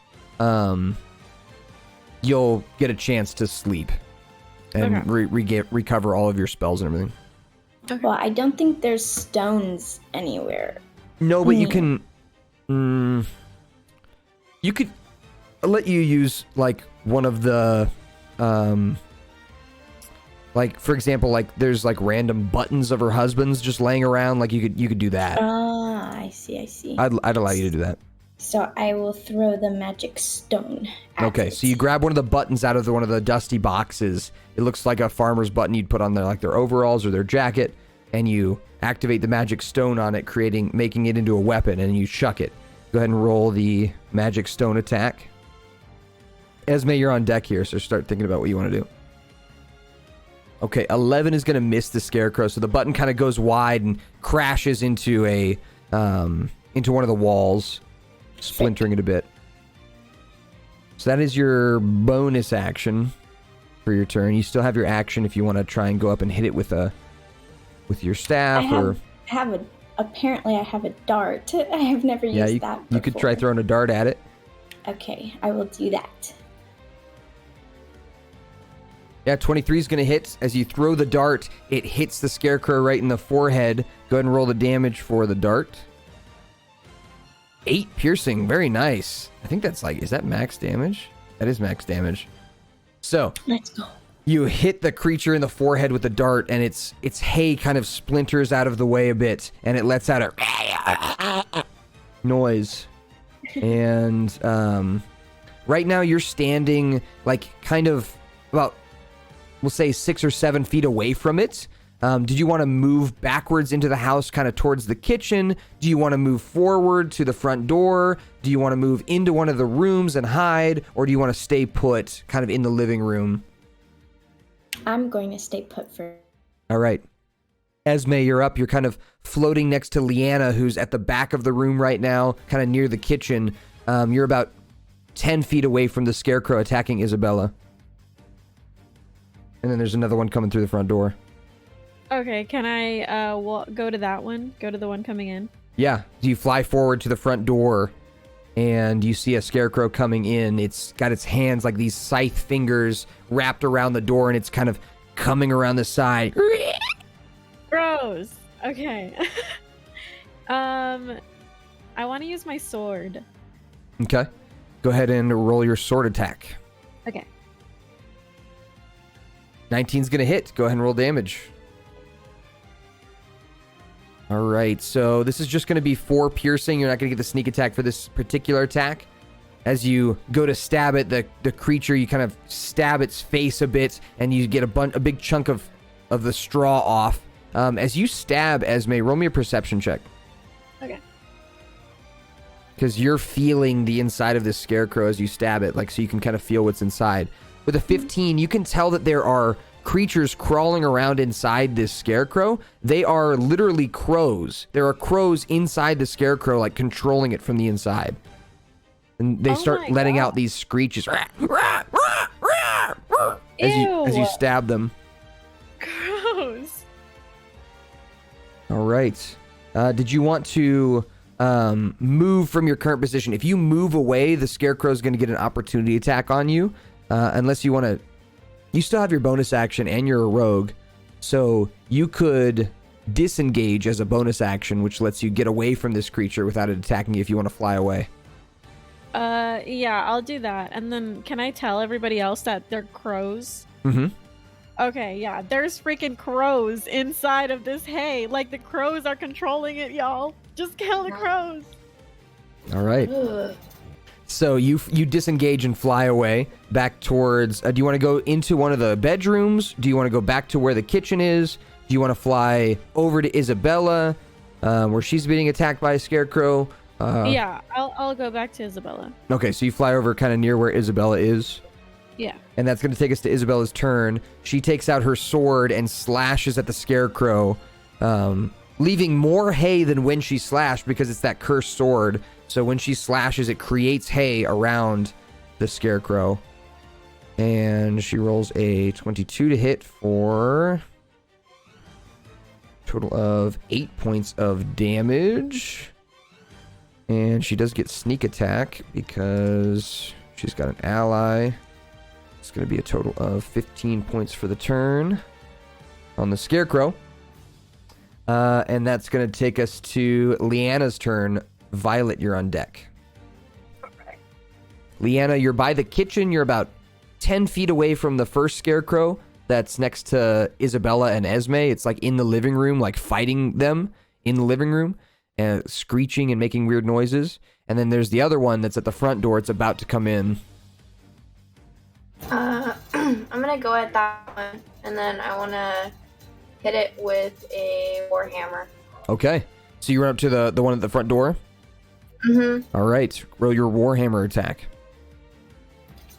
you'll get a chance to sleep and recover all of your spells and everything. Well, I don't think there's stones anywhere. No, but you can... you could... I'll let you use, like, one of the... like, for example, like, there's, like, random buttons of her husband's just laying around. Like, you could do that. Ah, I see. I'd allow you to do that. So I will throw the magic stone at Okay, it. so you grab one of the buttons out of one of the dusty boxes. It looks like a farmer's button you'd put on their, like, their overalls or their jacket, and you activate the magic stone on it, making it into a weapon, and you chuck it. Go ahead and roll the magic stone attack. Esme, you're on deck here, so start thinking about what you want to do. Okay, 11 is going to miss the scarecrow, so the button kind of goes wide and crashes into into one of the walls, splintering it a bit. So that is your bonus action for your turn. You still have your action if you want to try and go up and hit it with your staff. Apparently I have a dart. I have never used that before. You could try throwing a dart at it. Okay, I will do that. Yeah, 23 is going to hit. As you throw the dart, it hits the scarecrow right in the forehead. Go ahead and roll the damage for the dart. 8 piercing. Very nice. I think that's like, is that max damage? That is max damage. So, let's go. You hit the creature in the forehead with the dart, and its hay kind of splinters out of the way a bit, and it lets out a noise. And right now you're standing like kind of about, we'll say 6 or 7 feet away from it. Did you want to move backwards into the house, kind of towards the kitchen? Do you want to move forward to the front door? Do you want to move into one of the rooms and hide? Or do you want to stay put kind of in the living room? I'm going to stay put for. All right. Esme, you're up. You're kind of floating next to Leanna, who's at the back of the room right now, kind of near the kitchen. You're about 10 feet away from the scarecrow attacking Isabella. And then there's another one coming through the front door. Okay, can I go to that one? Go to the one coming in? Yeah. You fly forward to the front door, and you see a scarecrow coming in. It's got its hands like these scythe fingers wrapped around the door, and it's kind of coming around the side. Gross. Okay. I want to use my sword. Okay. Go ahead and roll your sword attack. Okay. 19's going to hit. Go ahead and roll damage. All right. So this is just going to be 4 piercing. You're not going to get the sneak attack for this particular attack. As you go to stab it, the creature, you kind of stab its face a bit, and you get a big chunk of the straw off. As you stab Esme, roll me a perception check. Okay. Because you're feeling the inside of this scarecrow as you stab it, like so you can kind of feel what's inside. With a 15, you can tell that there are creatures crawling around inside this scarecrow. They are literally crows. There are crows inside the scarecrow, like controlling it from the inside. And they start letting out these screeches as you stab them. Gross. All right. Did you want to move from your current position? If you move away, the scarecrow is going to get an opportunity attack on you. Unless you want to... You still have your bonus action and you're a rogue. So you could disengage as a bonus action, which lets you get away from this creature without it attacking you if you want to fly away. Yeah, I'll do that. And then can I tell everybody else that they're crows? Mm-hmm. Okay, yeah. There's freaking crows inside of this hay. Like, the crows are controlling it, y'all. Just kill the crows. All right. Ugh. So you disengage and fly away back towards... do you want to go into one of the bedrooms? Do you want to go back to where the kitchen is? Do you want to fly over to Isabella, where she's being attacked by a scarecrow? Yeah, I'll go back to Isabella. Okay, so you fly over kind of near where Isabella is. Yeah. And that's going to take us to Isabella's turn. She takes out her sword and slashes at the scarecrow, leaving more hay than when she slashed because it's that cursed sword. So when she slashes, it creates hay around the scarecrow. And she rolls a 22 to hit for a total of 8 points of damage. And she does get sneak attack because she's got an ally. It's going to be a total of 15 points for the turn on the scarecrow. And that's going to take us to Leanna's turn. Violet, you're on deck. Okay. Leanna, you're by the kitchen. You're about 10 feet away from the first scarecrow that's next to Isabella and Esme. It's like in the living room, like fighting them in the living room, and screeching and making weird noises. And then there's the other one that's at the front door. It's about to come in. I'm gonna go at that one, and then I want to hit it with a warhammer. Okay. So you run up to the one at the front door? Mm-hmm. All right. Roll your warhammer attack.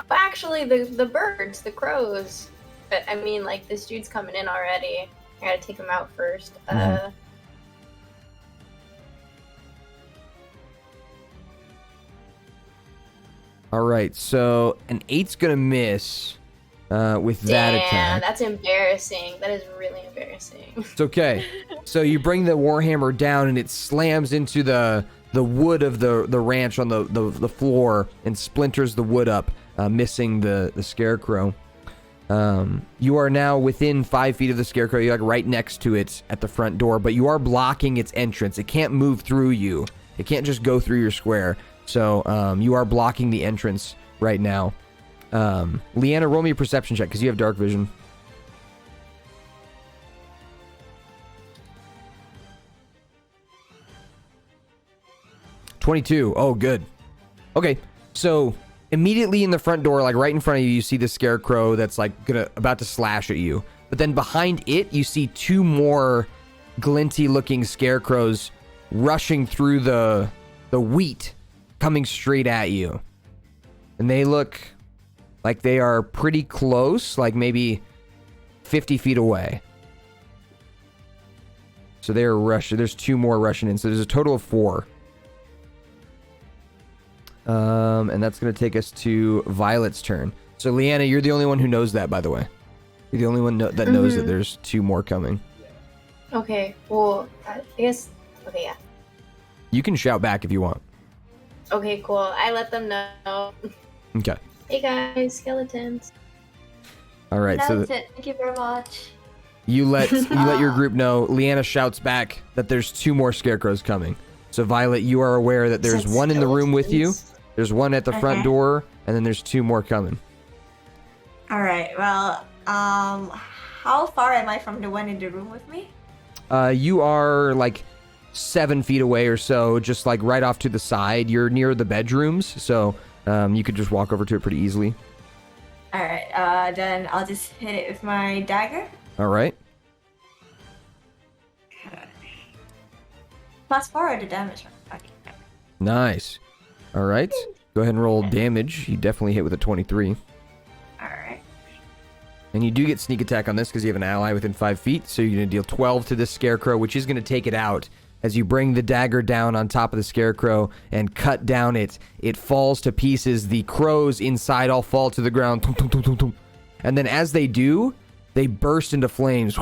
But actually, the birds, the crows. But I mean, like, this dude's coming in already. I gotta take him out first. All right. So an 8's going to miss with that attack. Damn, that's embarrassing. That is really embarrassing. It's okay. So you bring the warhammer down and it slams into the wood of the ranch on the floor and splinters the wood up, missing the scarecrow. You are now within 5 feet of the scarecrow. You're like right next to it at the front door, but you are blocking its entrance. It can't move through you. It can't just go through your square. So you are blocking the entrance right now. Leanna, roll me a perception check because you have dark vision. $22. Oh, good. Okay, so immediately in the front door, like right in front of you, you see the scarecrow that's like about to slash at you. But then behind it, you see 2 more glinty-looking scarecrows rushing through the wheat, coming straight at you. And they look like they are pretty close, like maybe 50 feet away. So they're rushing. There's 2 more rushing in. So there's a total of 4. And that's going to take us to Violet's turn. So Leanna, you're the only one who knows that, by the way. You're the only one that knows that there's 2 more coming. Okay, well, I guess. Okay, yeah. You can shout back if you want. Okay, cool. I let them know. Okay. Hey guys, skeletons. All right. That's So it. Thank you very much. you let your group know. Leanna shouts back that there's 2 more scarecrows coming. So Violet, you are aware that there's Said 1 in the room with you. skeletons. There's 1 at the front Okay. door, and then there's 2 more coming. All right. Well, how far am I from the one in the room with me? You are like 7 feet away or so, just like right off to the side. You're near the bedrooms, so you could just walk over to it pretty easily. All right. Then I'll just hit it with my dagger. All right. +4 the damage. Okay. Nice. All right. Go ahead and roll damage. You definitely hit with a 23. All right. And you do get sneak attack on this because you have an ally within 5 feet. So you're going to deal 12 to this scarecrow, which is going to take it out. As you bring the dagger down on top of the scarecrow and cut down it falls to pieces. The crows inside all fall to the ground. Tum, tum, tum, tum, tum. And then as they do, they burst into flames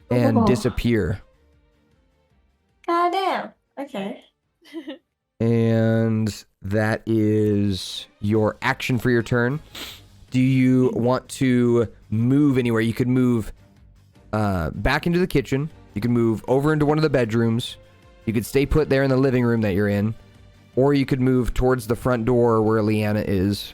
and disappear. God damn. Okay. And that is your action for your turn. Do you want to move anywhere? You could move back into the kitchen. You could move over into one of the bedrooms. You could stay put there in the living room that you're in. Or you could move towards the front door where Leanna is.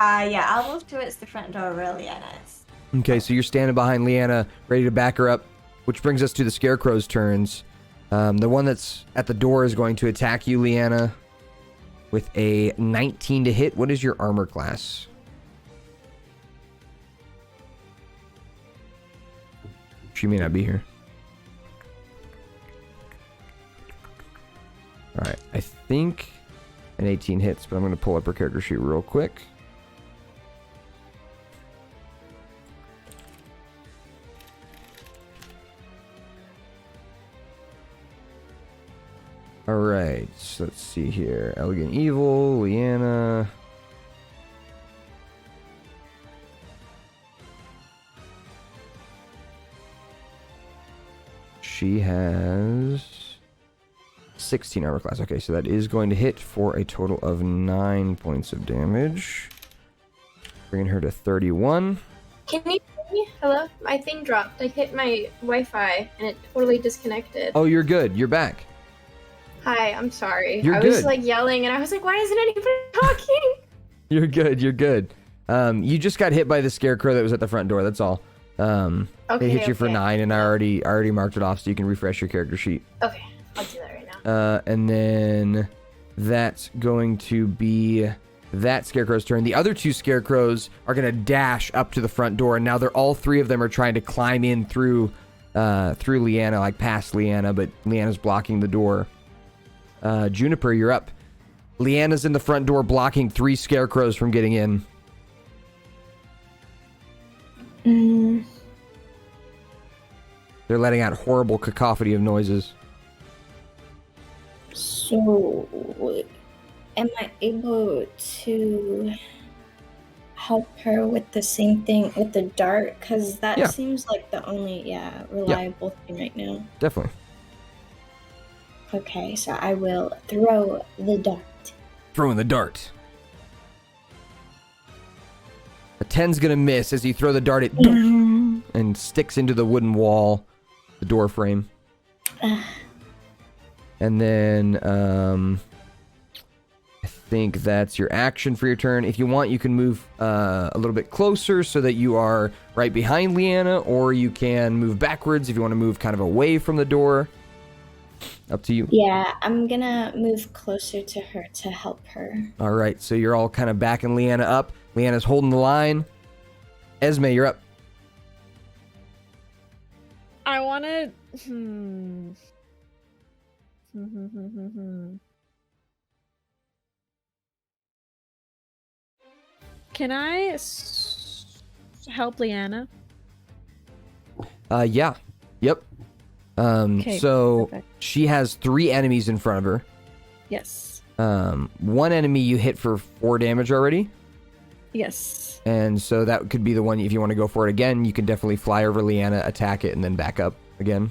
Yeah, I'll move towards the front door where Leanna is. Okay, so you're standing behind Leanna, ready to back her up, which brings us to the Scarecrow's turns. The one that's at the door is going to attack you, Leanna, with a 19 to hit. What is your armor class? She may not be here. Alright, I think an 18 hits, but I'm going to pull up her character sheet real quick. Alright, so let's see here. Elegant Evil, Leanna. She has 16 armor class. Okay, so that is going to hit for a total of 9 points of damage. Bringing her to 31. Can you hear me? Hello? My thing dropped. I hit my Wi-Fi and it totally disconnected. Oh, you're good. You're back. Hi, I'm sorry. You're I was good. like yelling and I was like, why isn't anybody talking? You're good. You're good. You just got hit by the scarecrow that was at the front door. That's all. They hit you for 9, and I already marked it off, so you can refresh your character sheet. Okay, I'll do that right now. And then that's going to be that scarecrow's turn. The other 2 scarecrows are going to dash up to the front door, and now all 3 of them are trying to climb in through Leanna, like past Leanna, but Leanna's blocking the door. Juniper, you're up. Leanna's in the front door blocking 3 scarecrows from getting in. They're letting out horrible cacophony of noises. So, am I able to help her with the same thing with the dart? Because that Yeah. seems like the only, reliable thing right now. Definitely. Okay, so I will throw the dart. Throwing the dart. A 10's gonna miss as you throw the dart. It and sticks into the wooden wall, the door frame. And then I think that's your action for your turn. If you want, you can move a little bit closer so that you are right behind Leanna, or you can move backwards if you want to move kind of away from the door. Up to you. Yeah, I'm gonna move closer to her to help her. All right, so you're all kind of backing Leanna up. Leanna's holding the line. Esme, you're up. I want to. Can I help Leanna? Yeah. Yep. Okay, So perfect. she has 3 enemies in front of her. Yes. One enemy you hit for 4 damage already. Yes. And so that could be the one, if you want to go for it again, you can definitely fly over Leanna, attack it, and then back up again.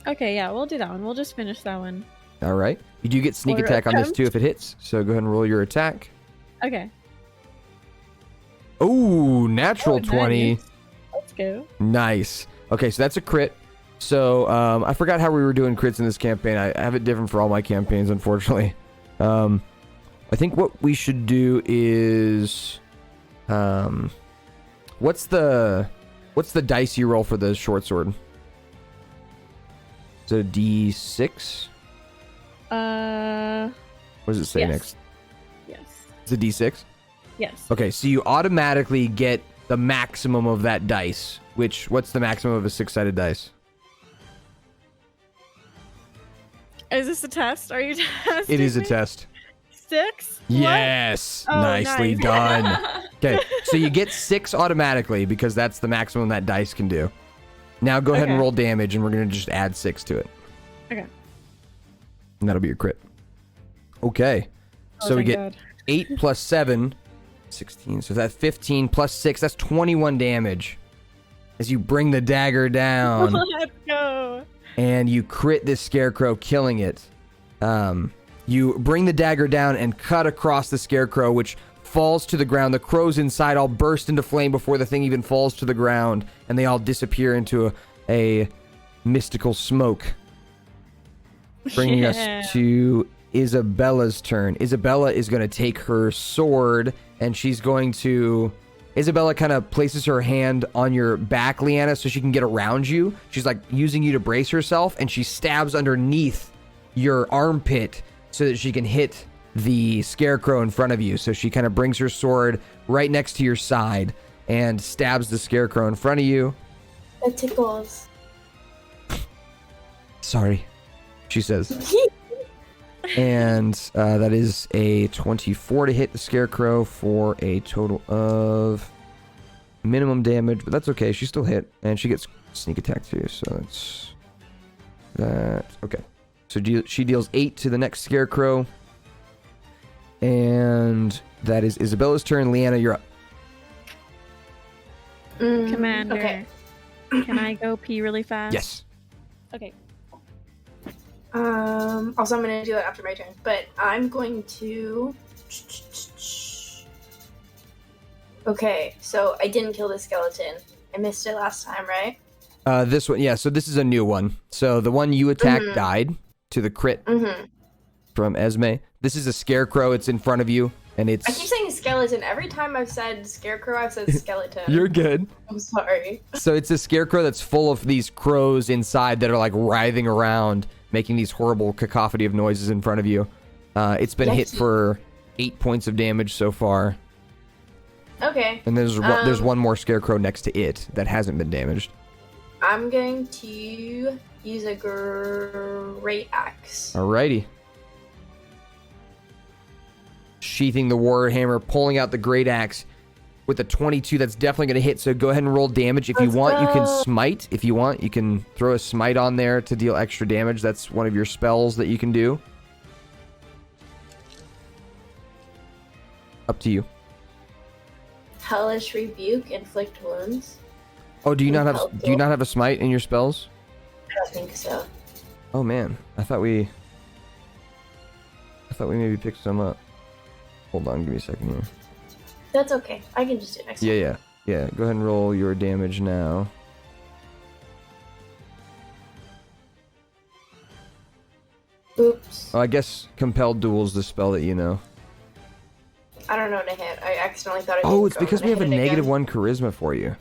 Okay, yeah, we'll do that one. We'll just finish that one. All right. You do get sneak Or attack on this attempt. too if it hits. So go ahead and roll your attack. Okay. Oh, natural Oh, 20. nice. Let's go. Nice. Okay, so that's a crit. So I forgot how we were doing crits in this campaign. I have it different for all my campaigns, unfortunately. I think what we should do is, what's the dice you roll for the short sword? Is it a D6? What does it say Yes. next? Yes. It's a D6? Yes. Okay, so you automatically get the maximum of that dice. What's the maximum of a 6-sided dice? Is this a test? Are you testing It is a me? test. 6? What? Yes! Oh, Nicely nice. done. Okay, so you get 6 automatically because that's the maximum that dice can do. Now go ahead and Okay. roll damage, and we're going to just add 6 to it. Okay. And that'll be your crit. Okay. Oh, So we thank get God. 8 plus 7, 16. So that's 15 plus 6. That's 21 damage. As you bring the dagger down. Let's go. And you crit this scarecrow, killing it. You bring the dagger down and cut across the scarecrow, which falls to the ground. The crows inside all burst into flame before the thing even falls to the ground, and they all disappear into a mystical smoke. Bringing Yeah. us to Isabella's turn. Isabella is going to take her sword, and she's going to... Isabella kind of places her hand on your back, Leanna, so she can get around you. She's like using you to brace herself, and she stabs underneath your armpit so that she can hit the scarecrow in front of you. So she kind of brings her sword right next to your side and stabs the scarecrow in front of you. That tickles. Sorry, she says. And that is a 24 to hit the scarecrow for a total of minimum damage, but that's okay. She still hit, and she gets sneak attack too, so that's that. Okay. So she deals 8 to the next scarecrow. And that is Isabella's turn. Leanna, you're up. Commander. Okay. Can I go pee really fast? Yes. Okay. Also, I'm gonna do it after my turn, but I'm going to. Okay, so I didn't kill the skeleton. I missed it last time, right? This one, yeah, so this is a new one. So the one you attacked died to the crit Mm-hmm. from Esme. This is a scarecrow. It's in front of you, and it's... I keep saying skeleton. Every time I've said scarecrow, I've said skeleton. You're good. I'm sorry. So it's a scarecrow that's full of these crows inside that are like writhing around, making these horrible cacophony of noises in front of you. It's been hit Yikes. for 8 points of damage so far. Okay. And there's one more scarecrow next to it that hasn't been damaged. I'm going to use a great axe. Alrighty. Sheathing the warhammer, pulling out the great axe with a 22. That's definitely going to hit, so go ahead and roll damage. If you Let's want, you can go. smite. If you want, you can throw a smite on there to deal extra damage. That's one of your spells that you can do. Up to you. Hellish rebuke, inflict wounds. Oh, do you not have Helpful. a smite in your spells? I don't think so. Oh man, I thought we maybe picked some up. Hold on, give me a second here. That's okay. I can just do it next time. Yeah. Go ahead and roll your damage now. Oops. Oh, I guess compelled duel's the spell that you know. I don't know what to hit. I accidentally thought I Oh, didn't it's go. because I'm we have a gonna hit it negative again. 1 charisma for you.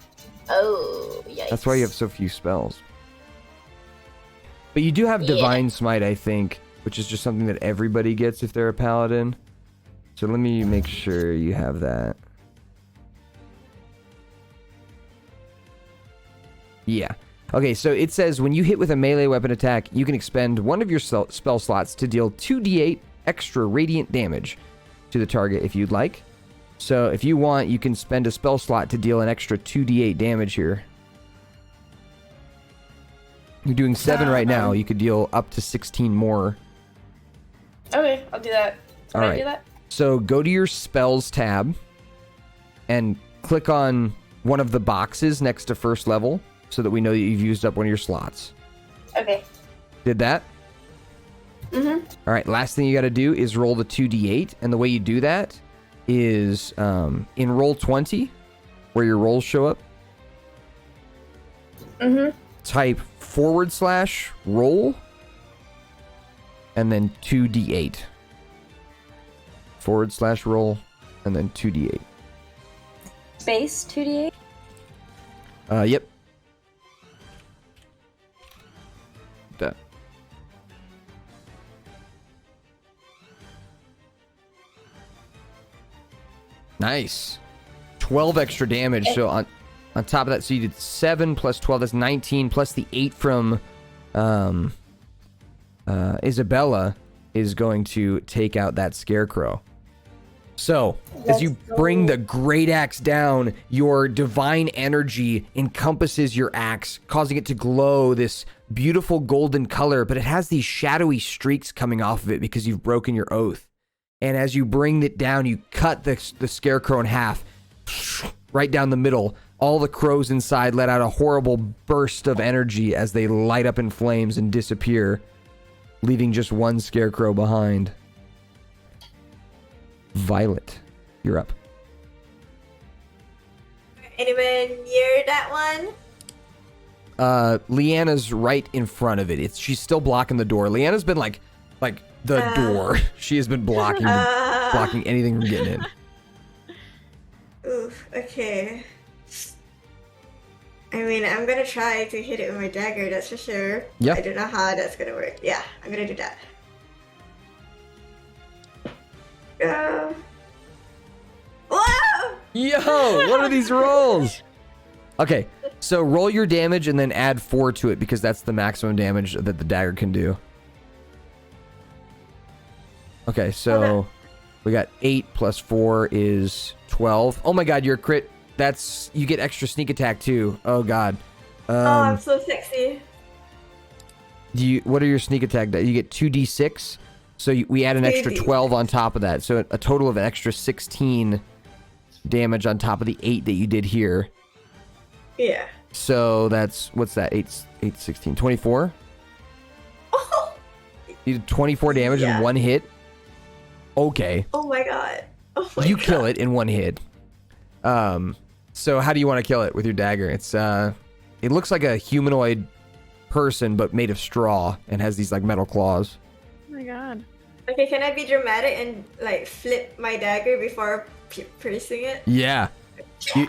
Oh, yikes. That's why you have so few spells. But you do have Yeah. Divine Smite, I think, which is just something that everybody gets if they're a paladin. So let me make sure you have that. Yeah. Okay, so it says when you hit with a melee weapon attack, you can expend one of your spell slots to deal 2d8 extra radiant damage to the target if you'd like. So if you want, you can spend a spell slot to deal an extra 2d8 damage here. You're doing 7 right now. You could deal up to 16 more. Okay, I'll do that. Can All I right. do that? So go to your spells tab and click on one of the boxes next to first level so that we know that you've used up one of your slots. Okay. Did that? Mm-hmm. All right, last thing you got to do is roll the 2d8, and the way you do that is in roll 20, where your rolls show up, type /roll, and then 2d8. /roll, and then 2d8. Space 2d8. Yep. That. Nice. 12 extra damage. So on top of that, so you did 7 plus 12, that's 19, plus the 8 from Isabella is going to take out that scarecrow. So, as you bring the great axe down, your divine energy encompasses your axe, causing it to glow this beautiful golden color, but it has these shadowy streaks coming off of it because you've broken your oath. And as you bring it down, you cut the scarecrow in half, right down the middle. All the crows inside let out a horrible burst of energy as they light up in flames and disappear, leaving just one scarecrow behind. Violet, you're up. Anyone near that one? Leanna's right in front of it. She's still blocking the door. Leanna's been like the door. She has been blocking anything from getting in. Oof, okay. I mean, I'm gonna try to hit it with my dagger, that's for sure. Yep. I don't know how that's gonna work. Yeah, I'm gonna do that. Whoa! Yo, what are these rolls? Okay, so roll your damage and then add 4 to it because that's the maximum damage that the dagger can do. Okay, so we got 8 plus 4 is 12. Oh my god, you're a crit. You get extra sneak attack too. Oh god. I'm so sexy. What are your sneak attack? You get 2d6. So we add an extra 12 on top of that. So a total of an extra 16 damage on top of the 8 that you did here. Yeah. So that's, what's that? 8, 16, 24? Oh, You did 24 damage in one hit? Okay. oh my god. Oh my You god. kill it in one hit. So how do you want to kill it with your dagger? It looks like a humanoid person, but made of straw and has these like metal claws. Oh my god. Okay, can I be dramatic and like flip my dagger before piercing it? Yeah.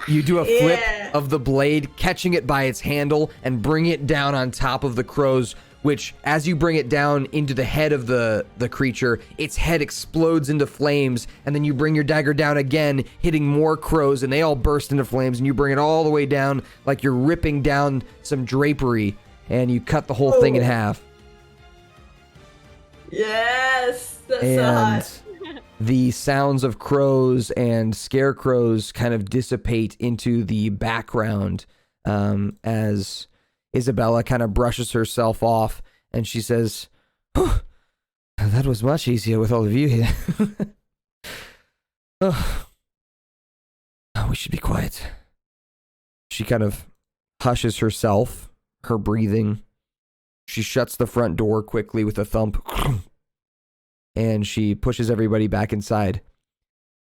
You do a flip Yeah. of the blade, catching it by its handle and bring it down on top of the crows, which as you bring it down into the head of the creature, its head explodes into flames, and then you bring your dagger down again, hitting more crows, and they all burst into flames, and you bring it all the way down like you're ripping down some drapery, and you cut the whole thing in half. Yes, that's so hot. And the sounds of crows and scarecrows kind of dissipate into the background as Isabella kind of brushes herself off, and she says, "Oh, that was much easier with all of you here." Oh, we should be quiet. She kind of hushes herself, her breathing. She shuts the front door quickly with a thump, and she pushes everybody back inside.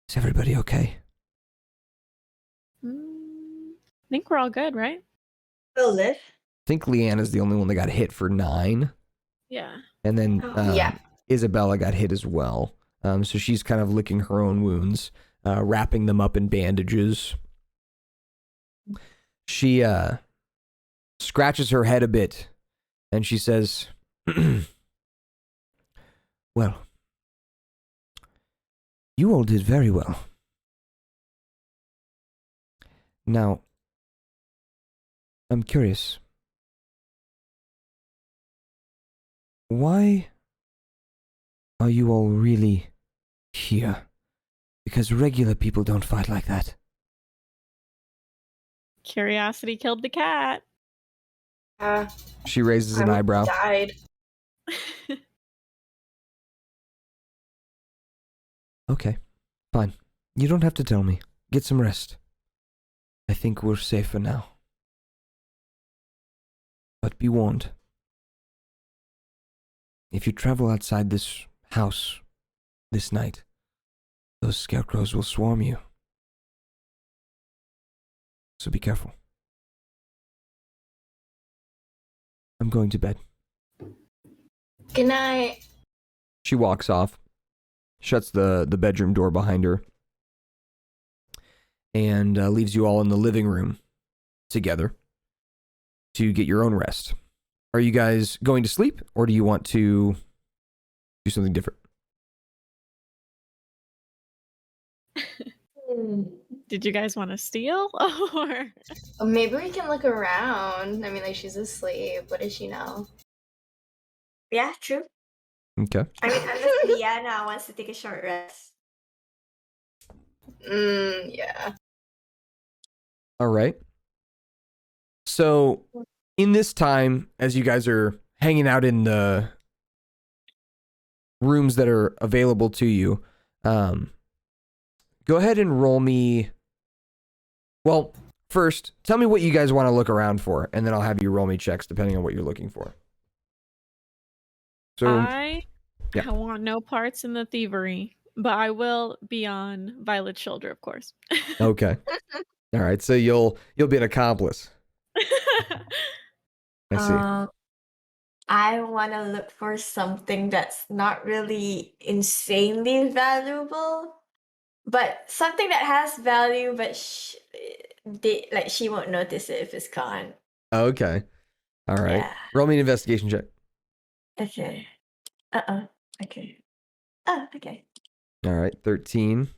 Is everybody okay? I think we're all good, right? Will live. I think Leanna's the only one that got hit for 9. Yeah. And then Yeah. Isabella got hit as well. So she's kind of licking her own wounds, wrapping them up in bandages. She scratches her head a bit, and she says, "Well, you all did very well. Now, I'm curious. Why are you all really here? Because regular people don't fight like that. Curiosity killed the cat. She raises an I eyebrow. died. Okay, fine. You don't have to tell me. Get some rest. I think we're safe for now. But be warned. If you travel outside this house this night, those scarecrows will swarm you. So be careful. I'm going to bed. Good night. She walks off, shuts the bedroom door behind her, and leaves you all in the living room together to get your own rest. Are you guys going to sleep, or do you want to do something different? Did you guys want to steal or? Oh, maybe we can look around. I mean, like, she's asleep. What does she know? Yeah, true. Okay. I mean, unless Liana wants to take a short rest. Yeah. All right. So, in this time, as you guys are hanging out in the rooms that are available to you, go ahead and roll me. Well, first, tell me what you guys want to look around for, and then I'll have you roll me checks depending on what you're looking for. So, I yeah. want no parts in the thievery, but I will be on Violet's shoulder, of course. Okay. All right. So you'll be an accomplice. I see. I want to look for something that's not really insanely valuable, but something that has value, but she won't notice it if it's gone. Okay. All right. Yeah. Roll me an investigation check. Okay. Okay. Okay. All right. 13.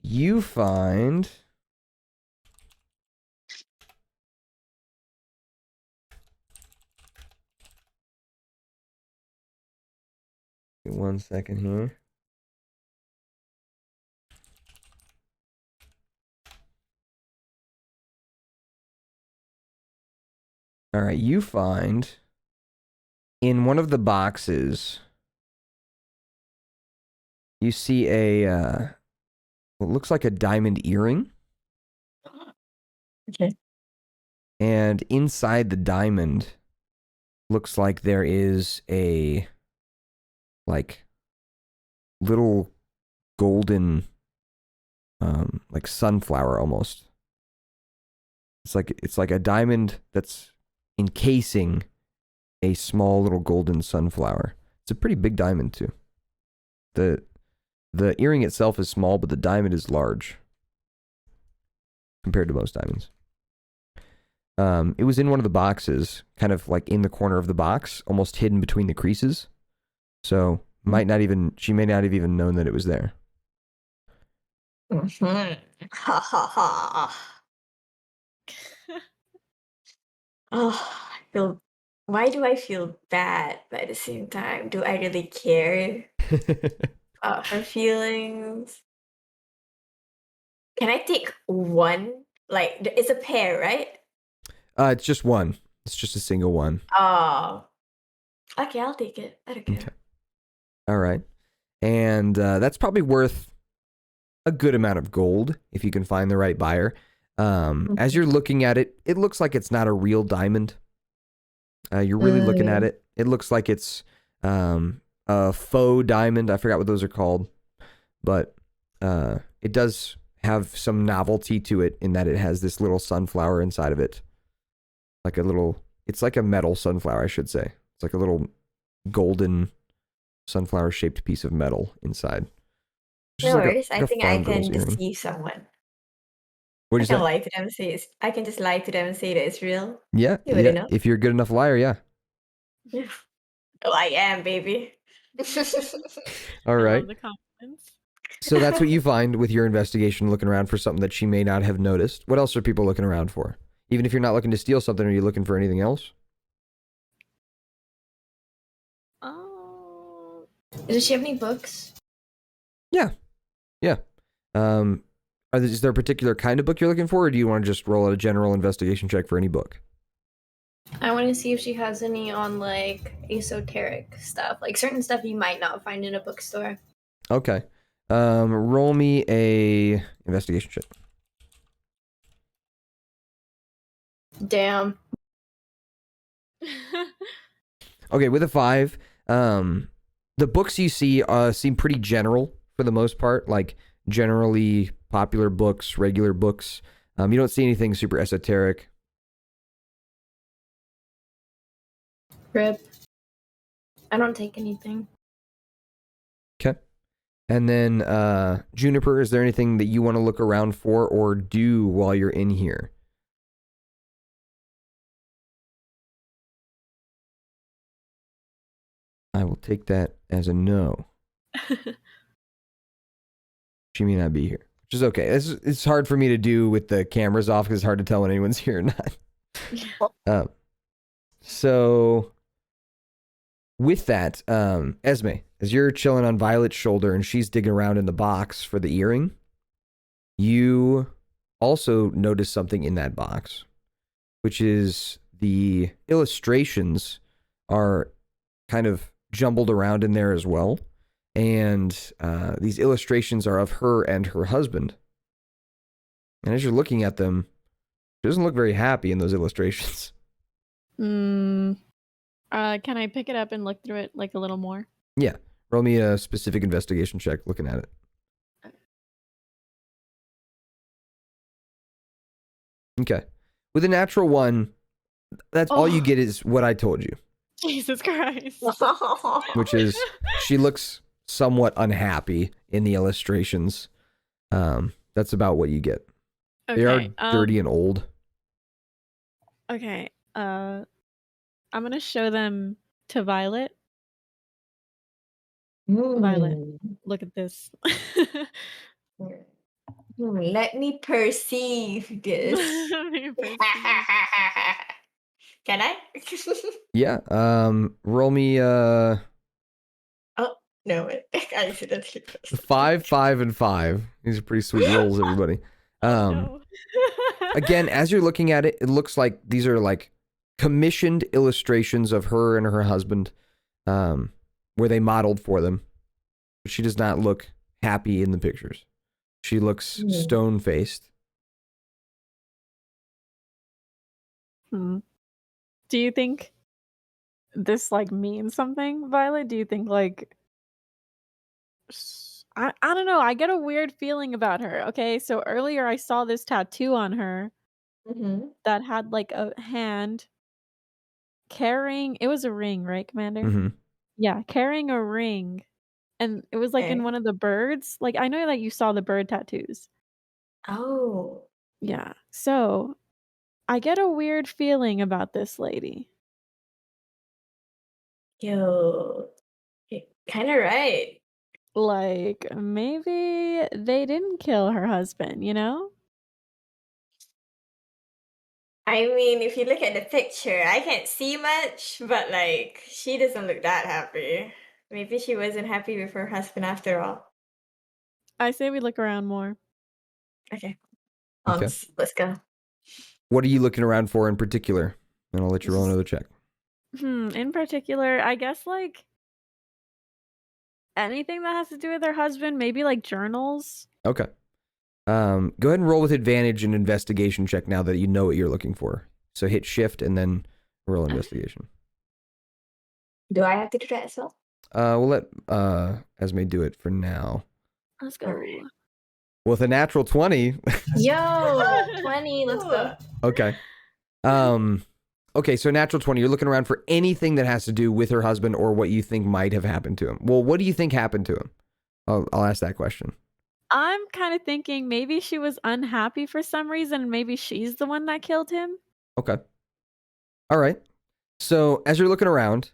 You find. One second here. All right, you find in one of the boxes, you see what looks like a diamond earring. Okay. And inside the diamond looks like there is a little golden like sunflower almost. It's like a diamond that's encasing a small little golden sunflower. It's a pretty big diamond too. The earring itself is small, but the diamond is large compared to most diamonds. It was in one of the boxes, kind of like in the corner of the box, almost hidden between the creases. So she may not have even known that it was there. Ha ha ha. Why do I feel bad, but at the same time, do I really care about her feelings? Can I take one? Like, it's a pair, right? It's just one. It's just a single one. Oh. Okay, I'll take it. I don't care. Okay. All right. And that's probably worth a good amount of gold if you can find the right buyer. As you're looking at it, it looks like it's not a real diamond. You're really looking at it. It looks like it's a faux diamond. I forgot what those are called. But it does have some novelty to it in that it has this little sunflower inside of it. It's like a metal sunflower, I should say. It's like a little golden sunflower shaped piece of metal inside. No worries. I think I can deceive someone. What did you say? Lie to them and say I can just lie to them and say that it's real. Yeah, yeah. If you're a good enough liar, yeah. Yeah. Oh, I am, baby. All right. I love the confidence. So that's what you find with your investigation, looking around for something that she may not have noticed. What else are people looking around for? Even if you're not looking to steal something, are you looking for anything else? Oh. Does she have any books? Yeah. Is there a particular kind of book you're looking for, or do you want to just roll a general investigation check for any book? I want to see if she has any on like esoteric stuff, like certain stuff you might not find in a bookstore. Okay. Roll me a investigation check. Damn. Okay, with a 5, the books you see seem pretty general for the most part, like generally popular books, regular books. You don't see anything super esoteric. Rip. I don't take anything. Okay. And then, Juniper, is there anything that you want to look around for or do while you're in here? I will take that as a no. She may not be here, which is okay. It's hard for me to do with the cameras off because it's hard to tell when anyone's here or not. So with that, Esme, as you're chilling on Violet's shoulder and she's digging around in the box for the earring, you also notice something in that box, which is the illustrations are kind of jumbled around in there as well. And these illustrations are of her and her husband. And as you're looking at them, she doesn't look very happy in those illustrations. Can I pick it up and look through it like a little more? Yeah. Roll me a specific investigation check looking at it. Okay. With a natural 1, that's all you get is what I told you, Jesus Christ. which is she looks somewhat unhappy in the illustrations. That's about what you get. Okay, They are dirty and old. Okay. I'm gonna show them to Violet. Violet, look at this. Let me perceive this. Can I? Yeah. Roll me Oh, no, I accidentally pressed. 5, 5, and 5. These are pretty sweet rolls, everybody. No. Again, as you're looking at it, it looks like these are like commissioned illustrations of her and her husband, where they modeled for them. She does not look happy in the pictures. She looks stone-faced. Do you think this like means something, Violet? Do you think like I don't know, I get a weird feeling about her. Okay, so earlier I saw this tattoo on her that had like a hand carrying, it was a ring, right, Commander? Mm-hmm. Yeah, carrying a ring. And it was like in Okay. one of the birds. Like I know that you saw the bird tattoos. Oh, Yeah. So I get a weird feeling about this lady. yo, kind of right. Like maybe they didn't kill her husband, you know? I mean, if you look at the picture, I can't see much, but like, she doesn't look that happy. Maybe she wasn't happy with her husband after all. I say we look around more. Okay. Okay. Let's go. What are you looking around for in particular? And I'll let you roll another check. In particular, I guess like anything that has to do with her husband, maybe like journals. Okay. Go ahead and roll with advantage an investigation check now that you know what you're looking for. So hit shift and then roll investigation. Do I have to do that as well? We'll let Esme do it for now. Let's go. Alright. With a natural 20. Yo, 20. Let's go. Okay. Okay, so natural 20. You're looking around for anything that has to do with her husband or what you think might have happened to him. Well, what do you think happened to him? I'll ask that question. I'm kind of thinking maybe she was unhappy for some reason. Maybe she's the one that killed him. Okay. All right. So as you're looking around,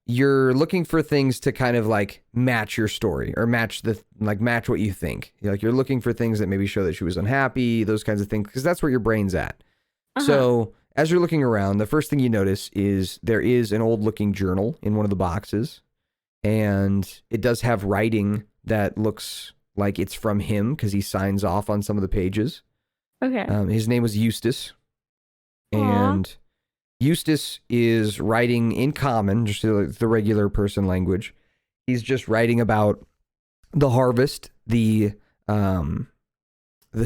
you're looking for things to kind of like match your story or match what you think. You're looking for things that maybe show that she was unhappy, those kinds of things, because that's where your brain's at. Uh-huh. So, as you're looking around, the first thing you notice is there is an old looking journal in one of the boxes, and it does have writing that looks like it's from him because he signs off on some of the pages. Okay. His name was Eustace, Aw. and Eustace is writing in common, just the regular person language. He's just writing about the harvest, the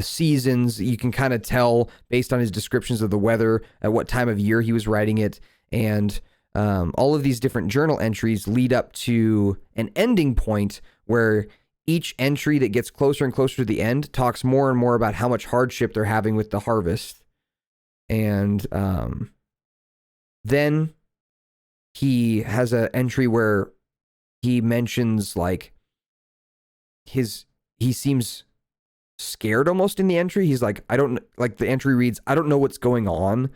seasons. You can kind of tell based on his descriptions of the weather at what time of year he was writing it, and all of these different journal entries lead up to an ending point where each entry that gets closer and closer to the end talks more and more about how much hardship they're having with the harvest. And then he has an entry where he mentions like he seems scared almost in the entry. He's like, the entry reads, I don't know what's going on.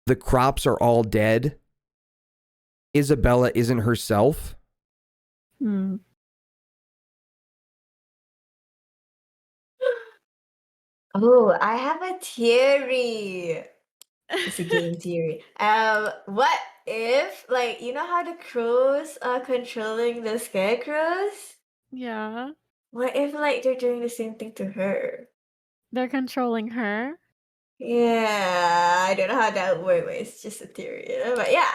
The crops are all dead. Isabella isn't herself. Oh, I have a theory. It's a game theory. What if, like, you know how the crows are controlling the scarecrows? Yeah. What if, like, they're doing the same thing to her? They're controlling her. Yeah, I don't know how that would work, but it's just a theory, you know? But yeah,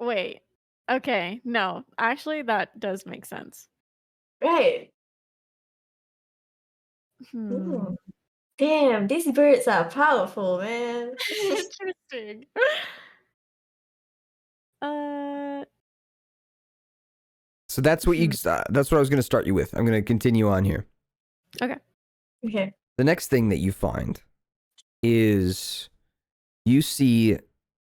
Wait. Okay. No. Actually, that does make sense. right. Ooh. Damn, these birds are powerful, man. Interesting. So that's what that's what I was going to start you with. I'm going to continue on here. Okay. Okay. The next thing that you find is you see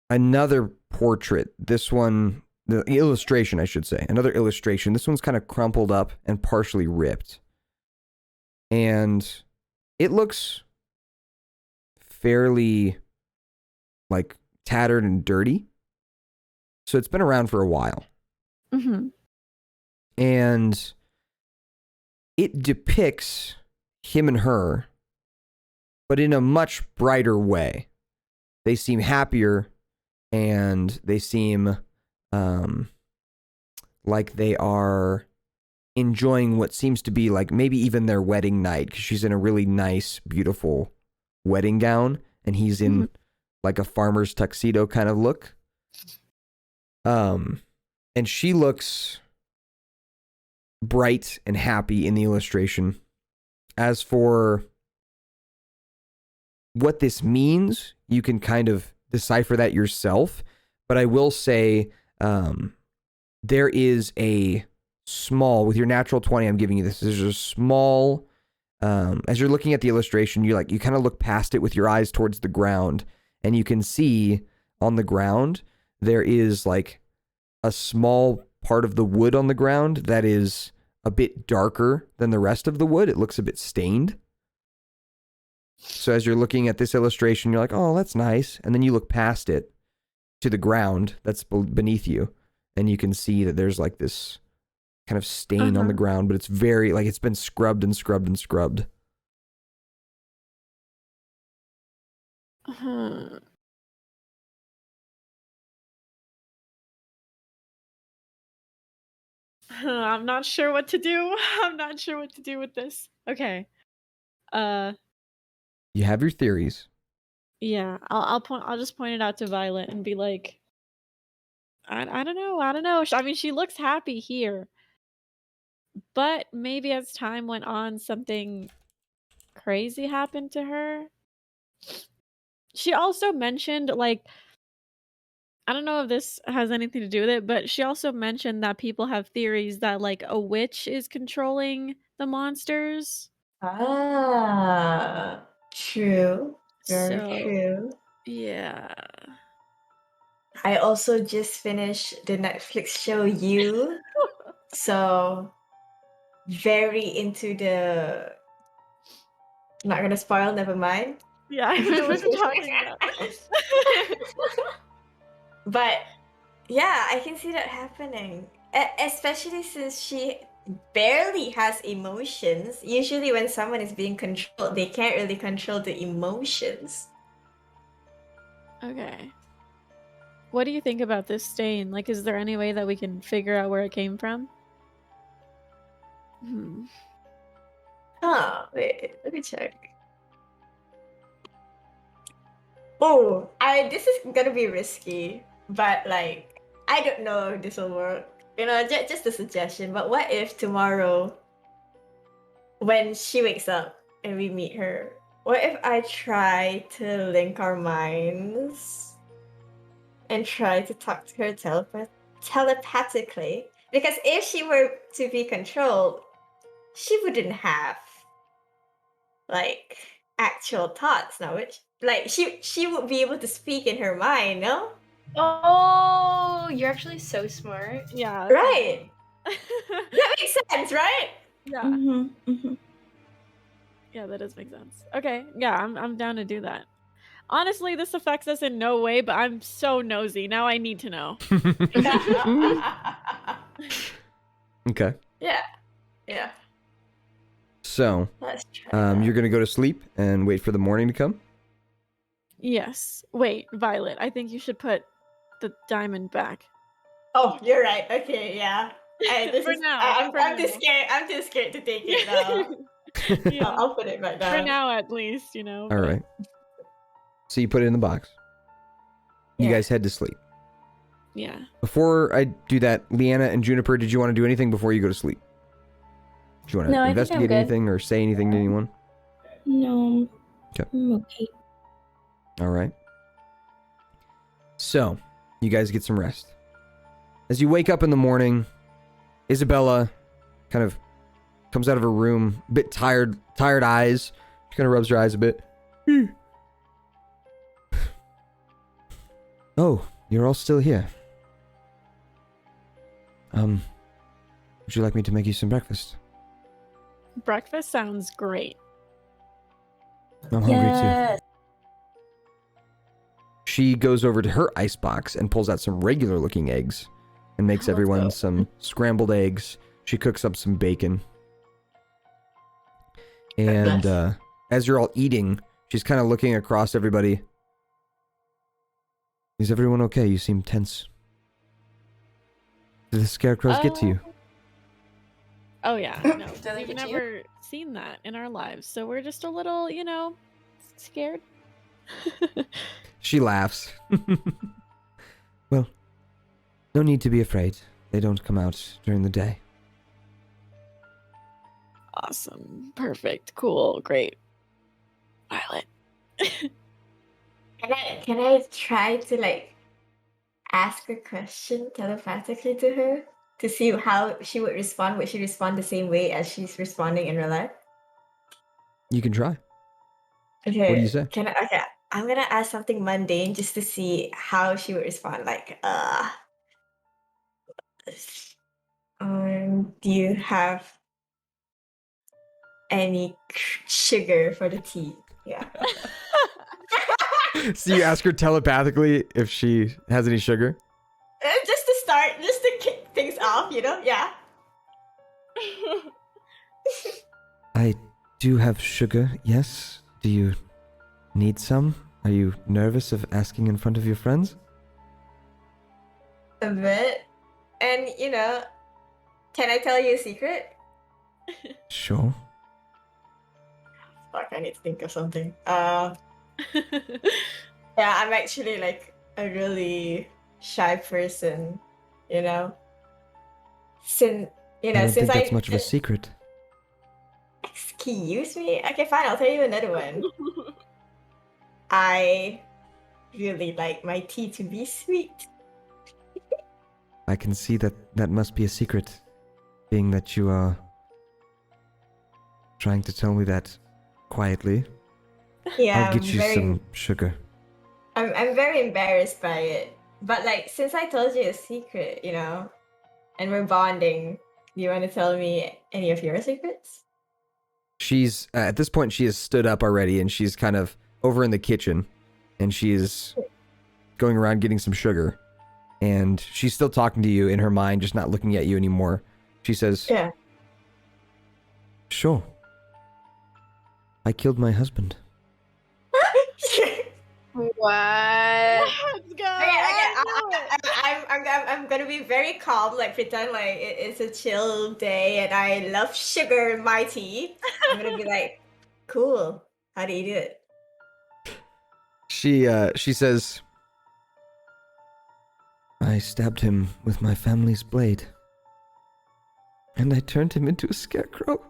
another portrait. This one, the illustration, I should say, another illustration. This one's kind of crumpled up and partially ripped. And it looks fairly like tattered and dirty. So it's been around for a while. And it depicts him and her, but in a much brighter way. They seem happier, and they seem like they are enjoying what seems to be like maybe even their wedding night, because she's in a really nice, beautiful wedding gown, and he's in like a farmer's tuxedo kind of look. And she looks bright and happy in the illustration. As for what this means, you can kind of decipher that yourself. But I will say there is a small, with your natural 20, I'm giving you this, there's a small, as you're looking at the illustration, you kind of look past it with your eyes towards the ground, and you can see on the ground, there is like a small part of the wood on the ground that is a bit darker than the rest of the wood. It looks a bit stained. So as you're looking at this illustration, you're like, oh, that's nice. And then you look past it to the ground that's beneath you, and you can see that there's like this kind of stain on the ground, but it's very, like, it's been scrubbed and scrubbed and scrubbed. I'm not sure what to do. I'm not sure what to do with this. Okay. You have your theories. Yeah, I'll just point it out to Violet and be like, I don't know. I mean, she looks happy here. But maybe as time went on, something crazy happened to her. She also mentioned, like, I don't know if this has anything to do with it, but she also mentioned that people have theories that, like, a witch is controlling the monsters. Ah, true. Very So, true. yeah. I also just finished the Netflix show You. So very into the, not gonna spoil, never mind. Yeah, I know what you're talking about. But yeah, I can see that happening. Especially since she barely has emotions. Usually when someone is being controlled, they can't really control the emotions. Okay. What do you think about this stain? Like, is there any way that we can figure out where it came from? Wait, let me check. Oh, this is gonna be risky, but like, I don't know if this will work. You know, just a suggestion. But what if tomorrow, when she wakes up and we meet her, what if I try to link our minds and try to talk to her telepathically? Because if she were to be controlled, she wouldn't have like actual thoughts now, which like she would be able to speak in her mind, no? Oh, you're actually so smart. Yeah. Right. That makes sense, right? Yeah. Mm-hmm, mm-hmm. Yeah, that does make sense. Okay. Yeah, I'm down to do that. Honestly, this affects us in no way, but I'm so nosy. Now I need to know. Okay. Yeah. So, Let's try. you're gonna go to sleep and wait for the morning to come. Yes. Wait, Violet, I think you should put the diamond back. Oh, you're right. Okay, yeah. For now, I'm for too now. scared. I'm too scared to take it now. Yeah. I'll put it back down. For now, at least, you know. All but- right. So you put it in the box. You Yeah. guys head to sleep. Yeah. Before I do that, Leanna and Juniper, did you want to do anything before you go to sleep? Do you want to No, I think I'm investigate good. anything or say anything to anyone? No. Okay. I'm okay. All right. So, you guys get some rest. As you wake up in the morning, Isabella kind of comes out of her room, a bit tired eyes. She kind of rubs her eyes a bit. Oh, you're all still here. Would you like me to make you some breakfast? Breakfast sounds great. I'm hungry too. Yes. She goes over to her icebox and pulls out some regular looking eggs and makes Let's everyone go. some scrambled eggs. She cooks up some bacon. And as you're all eating, she's kind of looking across everybody. Is everyone okay? You seem tense. Did the scarecrows get to you? Oh yeah, no, they we've get to you? never seen that in our lives, so we're just a little, you know, scared. She laughs. Well, no need to be afraid. They don't come out during the day. Awesome, perfect, cool, great. Violet. Can I try to like ask a question telepathically to her to see how she would respond? Would she respond the same way as she's responding in real life? You can try. Okay. What do you say? Okay. I'm gonna ask something mundane just to see how she would respond. Like, do you have any sugar for the tea? Yeah. So you ask her telepathically if she has any sugar? Just to start, just to kick things off, you know? Yeah. I do have sugar, yes. Do you need some? Are you nervous of asking in front of your friends? A bit. And, you know, can I tell you a secret? Sure. Fuck, I need to think of something. Yeah, I'm actually like a really shy person, you know? Since, you know, I don't since think that's much of a secret. Excuse me? Okay, fine, I'll tell you another one. I really like my tea to be sweet. I can see that that must be a secret, being that you are trying to tell me that quietly. Yeah, I'll get you some sugar. I'm very embarrassed by it. But like, since I told you a secret, you know, and we're bonding, do you want to tell me any of your secrets? She's, at this point, she has stood up already, and she's kind of over in the kitchen, and she is going around getting some sugar. And she's still talking to you in her mind, just not looking at you anymore. She says, Yeah. Sure. I killed my husband. What? Let's go. Okay, I knew it. I'm gonna be very calm, like pretend like it's a chill day and I love sugar in my tea. I'm gonna be like, cool. How do you do it? She says, I stabbed him with my family's blade. And I turned him into a scarecrow.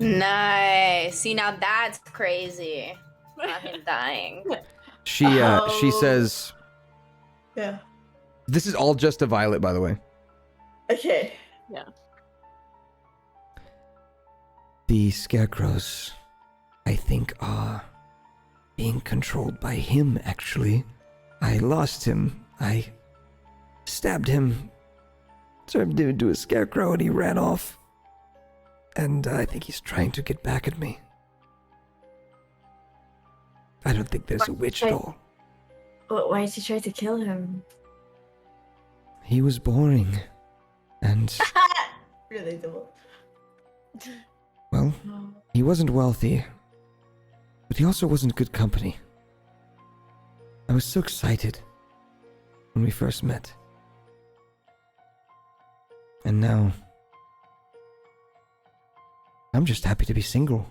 Nice. See, now that's crazy. Not him dying. She Oh. says, Yeah. this is all just to Violet, by the way. Okay. The scarecrows, I think, are being controlled by him, actually. I lost him. I stabbed him, turned him into a scarecrow, and he ran off. And I think he's trying to get back at me. I don't think there's a witch at all. Why did you try to kill him? He was boring. And, Relatable. well, he wasn't wealthy. But he also wasn't good company. I was so excited when we first met. And now, I'm just happy to be single.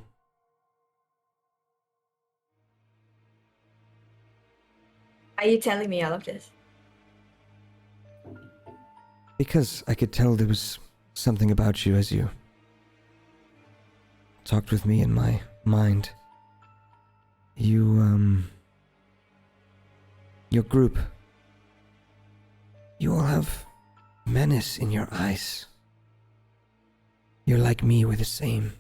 Are you telling me all of this? Because I could tell there was something about you as you talked with me in my mind. You, your group, you all have menace in your eyes. You're like me, we're the same.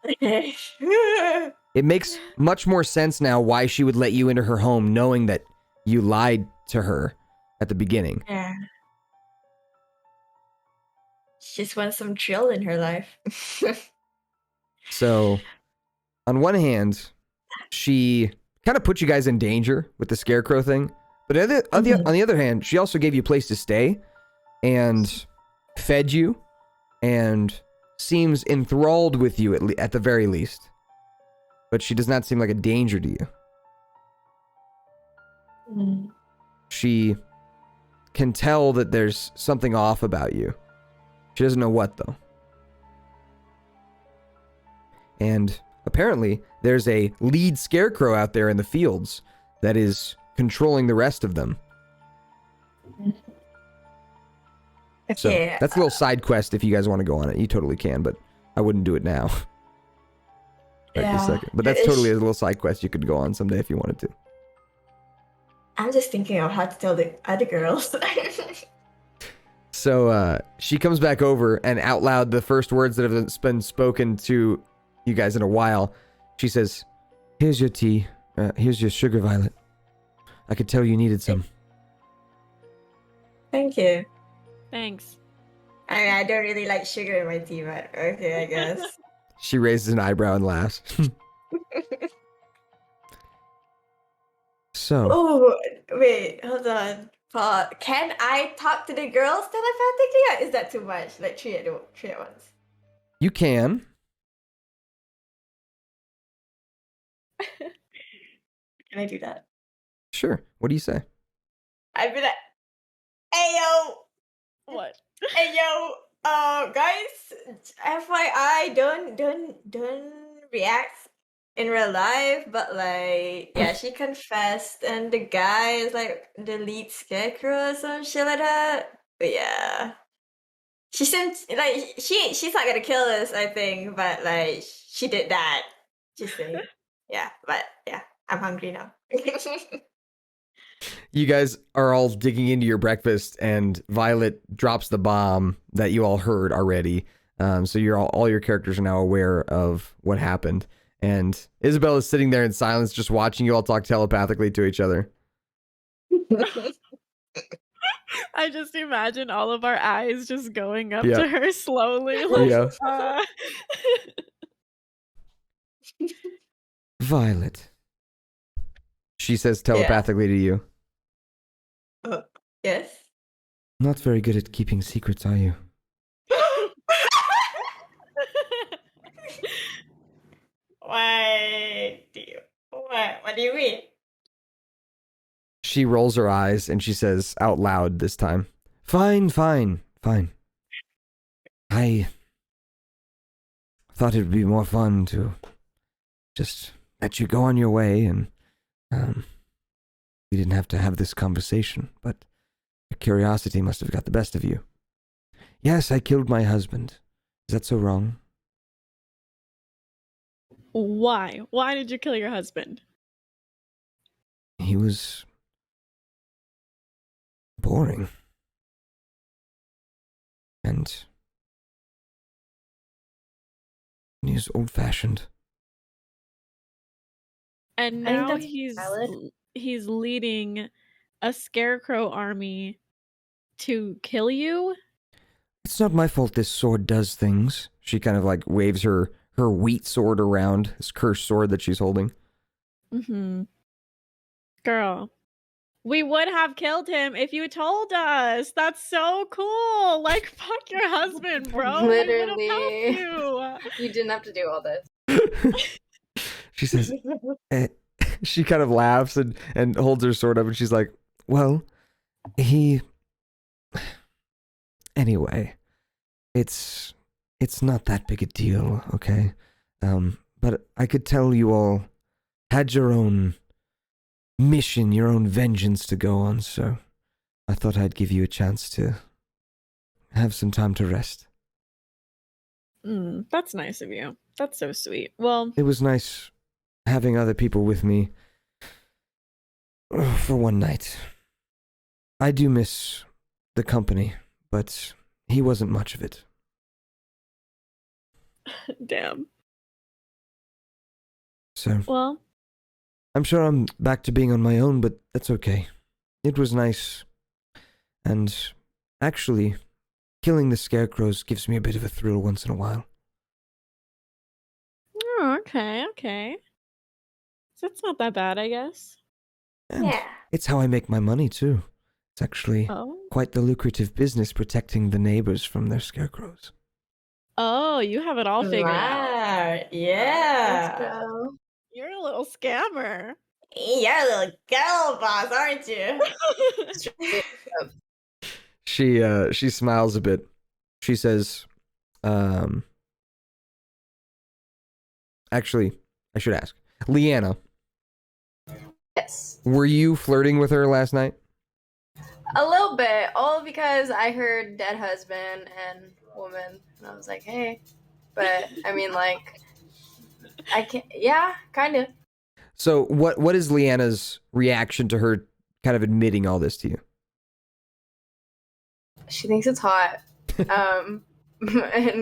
Okay. It makes much more sense now why she would let you into her home, knowing that you lied to her at the beginning. Yeah. She just wants some thrill in her life. So, on one hand, she kind of put you guys in danger with the scarecrow thing. But on the other hand, she also gave you a place to stay and fed you and seems enthralled with you at the very least. But she does not seem like a danger to you. She can tell that there's something off about you. She doesn't know what, though. And apparently, there's a lead scarecrow out there in the fields that is controlling the rest of them. So Okay. that's a little side quest if you guys want to go on it. You totally can, but I wouldn't do it now. Right this second. But that's totally a little side quest you could go on someday if you wanted to. I'm just thinking of how to tell the other girls. So she comes back over and out loud, the first words that have been spoken to you guys in a while, she says, here's your tea. Here's your sugar, Violet. I could tell you needed some. Thank you. Thanks. I mean, I don't really like sugar in my tea, but okay, I guess. She raises an eyebrow and laughs. So, Oh, wait, hold on. Can I talk to the girls telepathically, or is that too much? Like three at once. you can. Can I do that? Sure. What do you say? I'd be like, hey yo, What? hey yo, guys, FYI, don't react in real life, but like, yeah, she confessed, and the guy is like the lead scarecrow or some shit like that. But yeah, she seems like she's not gonna kill us, I think, but like she did that. Just saying. Yeah, but yeah, I'm hungry now. You guys are all digging into your breakfast, and Violet drops the bomb that you all heard already. So you're all your characters are now aware of what happened. And Isabel is sitting there in silence, just watching you all talk telepathically to each other. I just imagine all of our eyes just going up Yeah. to her slowly. Like, Yeah. Violet. She says telepathically to you. Yes. Not very good at keeping secrets, are you? What do you mean? She rolls her eyes and she says out loud this time, Fine. I thought it would be more fun to just let you go on your way and we didn't have to have this conversation, but your curiosity must have got the best of you. Yes, I killed my husband. Is that so wrong? Why? Why did you kill your husband? He was boring. And he was old-fashioned. And I think now that's valid. he's leading a scarecrow army to kill you? It's not my fault this sword does things. She kind of like waves her wheat sword around, this cursed sword that she's holding. Mm-hmm. Girl, we would have killed him if you told us. That's so cool. Like, fuck your husband, bro. Literally. We would have helped You didn't have to do all this. She says, she kind of laughs and holds her sword up and she's like, well, anyway, it's not that big a deal, okay? But I could tell you all had your own mission, your own vengeance to go on, so I thought I'd give you a chance to have some time to rest. That's nice of you. That's so sweet. Well, It was nice having other people with me for one night. I do miss the company, but he wasn't much of it. damn. So Well, I'm sure I'm back to being on my own, but that's okay. It was nice. And actually, killing the scarecrows gives me a bit of a thrill once in a while. oh, okay. So it's not that bad, I guess. And Yeah. it's how I make my money, too. It's actually Oh. quite the lucrative business protecting the neighbors from their scarecrows. Oh, you have it all figured out. Right. Yeah. Let's go. You're a little scammer. You're a little girl boss, aren't you? She smiles a bit. She says, actually, I should ask. Leanna, Yes. were you flirting with her last night? A little bit. All because I heard dead husband and woman. And I was like, hey. But, I mean, like, I can't. Yeah, kind of. So what is Leanna's reaction to her kind of admitting all this to you? She thinks it's hot. And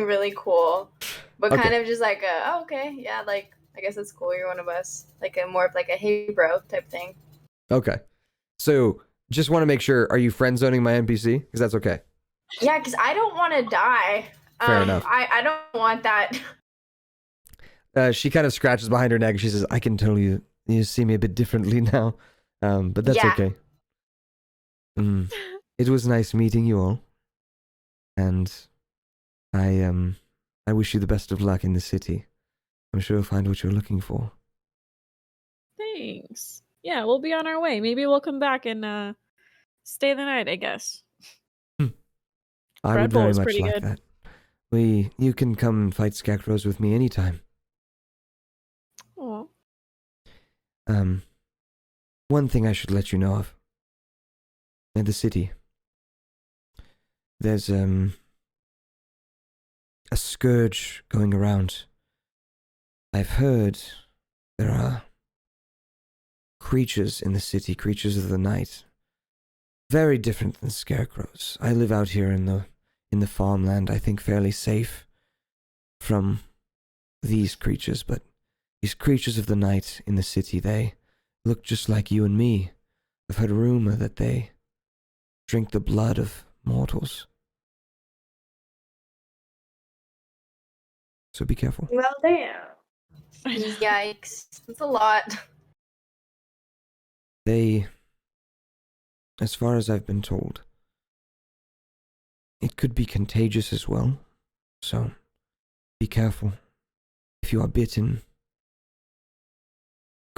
really cool. But Okay. kind of just like, oh, okay. Yeah, like, I guess it's cool. You're one of us. Like, a more of like a hey, bro type thing. Okay. So just want to make sure, are you friend zoning my NPC? Because that's okay. Yeah, because I don't want to die. Fair enough. I don't want that. She kind of scratches behind her neck and she says, I can tell you see me a bit differently now. But that's Yeah. okay. It was nice meeting you all. And I wish you the best of luck in the city. I'm sure you'll find what you're looking for. Thanks. Yeah, we'll be on our way. Maybe we'll come back and stay the night, I guess. I Red would Bull very is much pretty like good. that. You can come fight scarecrows with me anytime. Oh. One thing I should let you know of. In the city, there's a scourge going around. I've heard there are creatures in the city, creatures of the night. Very different than scarecrows. I live out here in the farmland, I think fairly safe from these creatures, but these creatures of the night in the city, they look just like you and me. I've heard a rumor that they drink the blood of mortals. So be careful. Well, damn. Yikes. That's a lot. They, as far as I've been told, it could be contagious as well. So be careful. If you are bitten,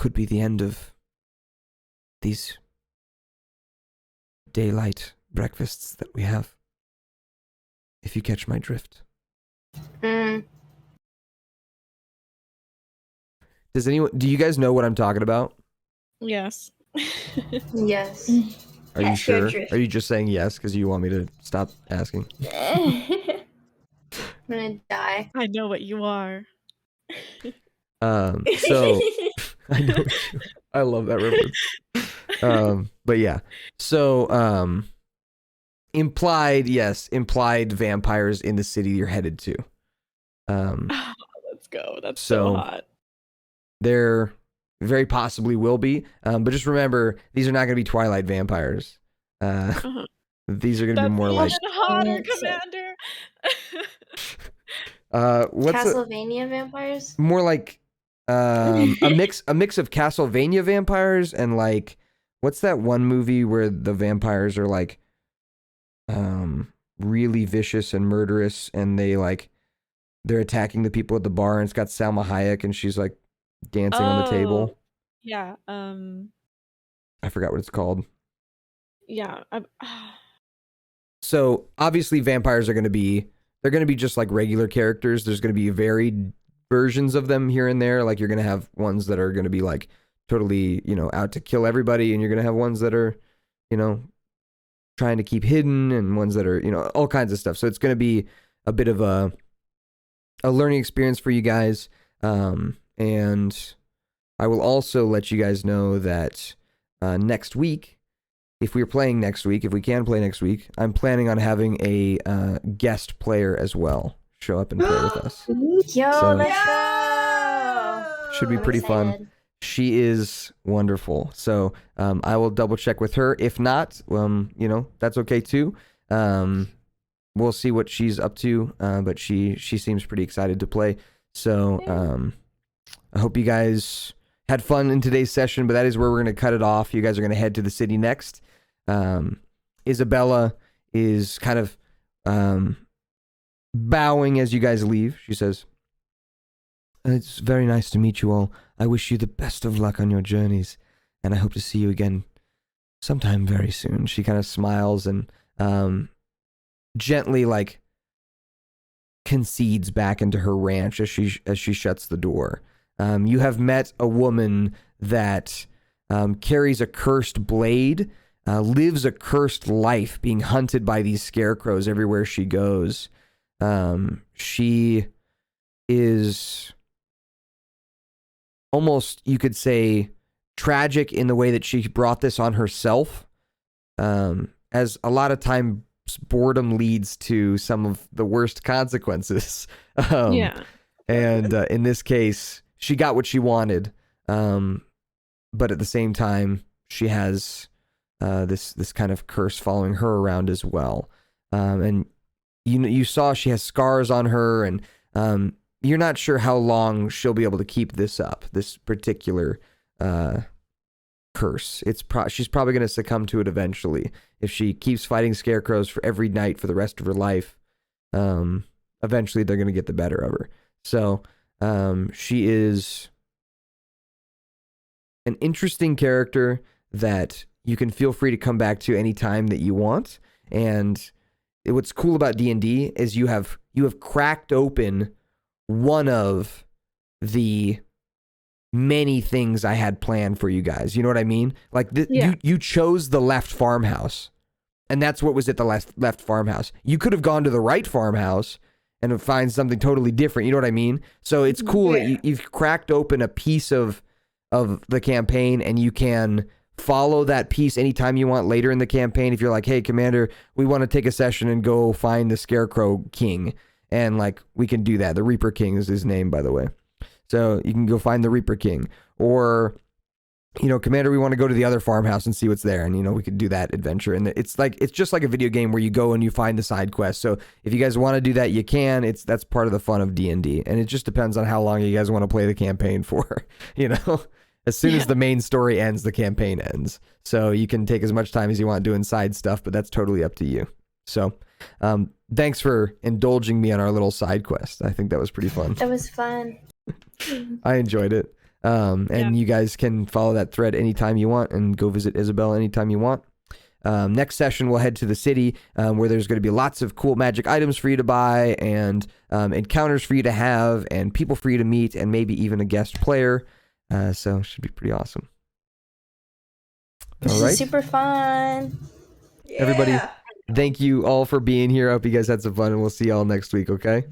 could be the end of these daylight breakfasts that we have. If you catch my drift. Mm. Do you guys know what I'm talking about? Yes. Yes. Are you Yes, sure? your drift. Are you just saying yes because you want me to stop asking? I'm gonna die. I know what you are. So I know I love that reference. But yeah. So implied vampires in the city you're headed to. Let's go. That's So- so hot. There very possibly will be. But just remember, these are not gonna be Twilight vampires. These are gonna That's be more like even hotter, It's like- Commander. what's Castlevania vampires? more like a mix of Castlevania vampires and like what's that one movie where the vampires are like really vicious and murderous and they're attacking the people at the bar and it's got Salma Hayek and she's like dancing on the table. Yeah. I forgot what it's called. Yeah. So obviously vampires they're going to be just like regular characters. There's going to be varied versions of them here and there. Like you're going to have ones that are going to be like totally, out to kill everybody. And you're going to have ones that are, trying to keep hidden and ones that are, all kinds of stuff. So it's going to be a bit of a learning experience for you guys. And I will also let you guys know that next week, if we can play next week, I'm planning on having a guest player as well show up and play with us. Yo, So- let's go! Should be I'm pretty fun. excited. She is wonderful. So I will double check with her. If not, that's okay too. We'll see what she's up to. But she seems pretty excited to play. So I hope you guys had fun in today's session, but that is where we're going to cut it off. You guys are going to head to the city next. Isabella is kind of bowing as you guys leave. She says, "It's very nice to meet you all. I wish you the best of luck on your journeys, and I hope to see you again sometime very soon." She kind of smiles and gently concedes back into her ranch as she shuts the door. You have met a woman that carries a cursed blade, lives a cursed life, being hunted by these scarecrows everywhere she goes. She is almost, you could say, tragic in the way that she brought this on herself. As a lot of times boredom leads to some of the worst consequences. Yeah. And in this case, she got what she wanted. But at the same time, she has this kind of curse following her around as well. And you saw she has scars on her, and you're not sure how long she'll be able to keep this up, this particular curse. She's probably going to succumb to it eventually if she keeps fighting scarecrows for every night for the rest of her life. Eventually, they're going to get the better of her. So she is an interesting character that you can feel free to come back to any time that you want. And what's cool about D&D is you have cracked open one of the many things I had planned for you guys. You know what I mean? Like you chose the left farmhouse, and that's what was at the left farmhouse. You could have gone to the right farmhouse and find something totally different. You know what I mean? So it's cool that you've cracked open a piece of the campaign, and you can follow that piece anytime you want later in the campaign. If you're like, hey, Commander, we want to take a session and go find the Scarecrow King. And we can do that. The Reaper King is his name, by the way. So you can go find the Reaper King. Or, Commander, we want to go to the other farmhouse and see what's there. And, we could do that adventure. And it's just like a video game where you go and you find the side quest. So if you guys want to do that, you can. That's part of the fun of D&D. And it just depends on how long you guys want to play the campaign for, As soon as the main story ends, the campaign ends. So you can take as much time as you want doing side stuff, but that's totally up to you. So thanks for indulging me on our little side quest. I think that was pretty fun. That was fun. I enjoyed it. And you guys can follow that thread anytime you want and go visit Isabel anytime you want. Next session, we'll head to the city where there's going to be lots of cool magic items for you to buy and encounters for you to have and people for you to meet and maybe even a guest player. So it should be pretty awesome. All right. Super fun. Everybody, thank you all for being here. I hope you guys had some fun and we'll see y'all next week, okay?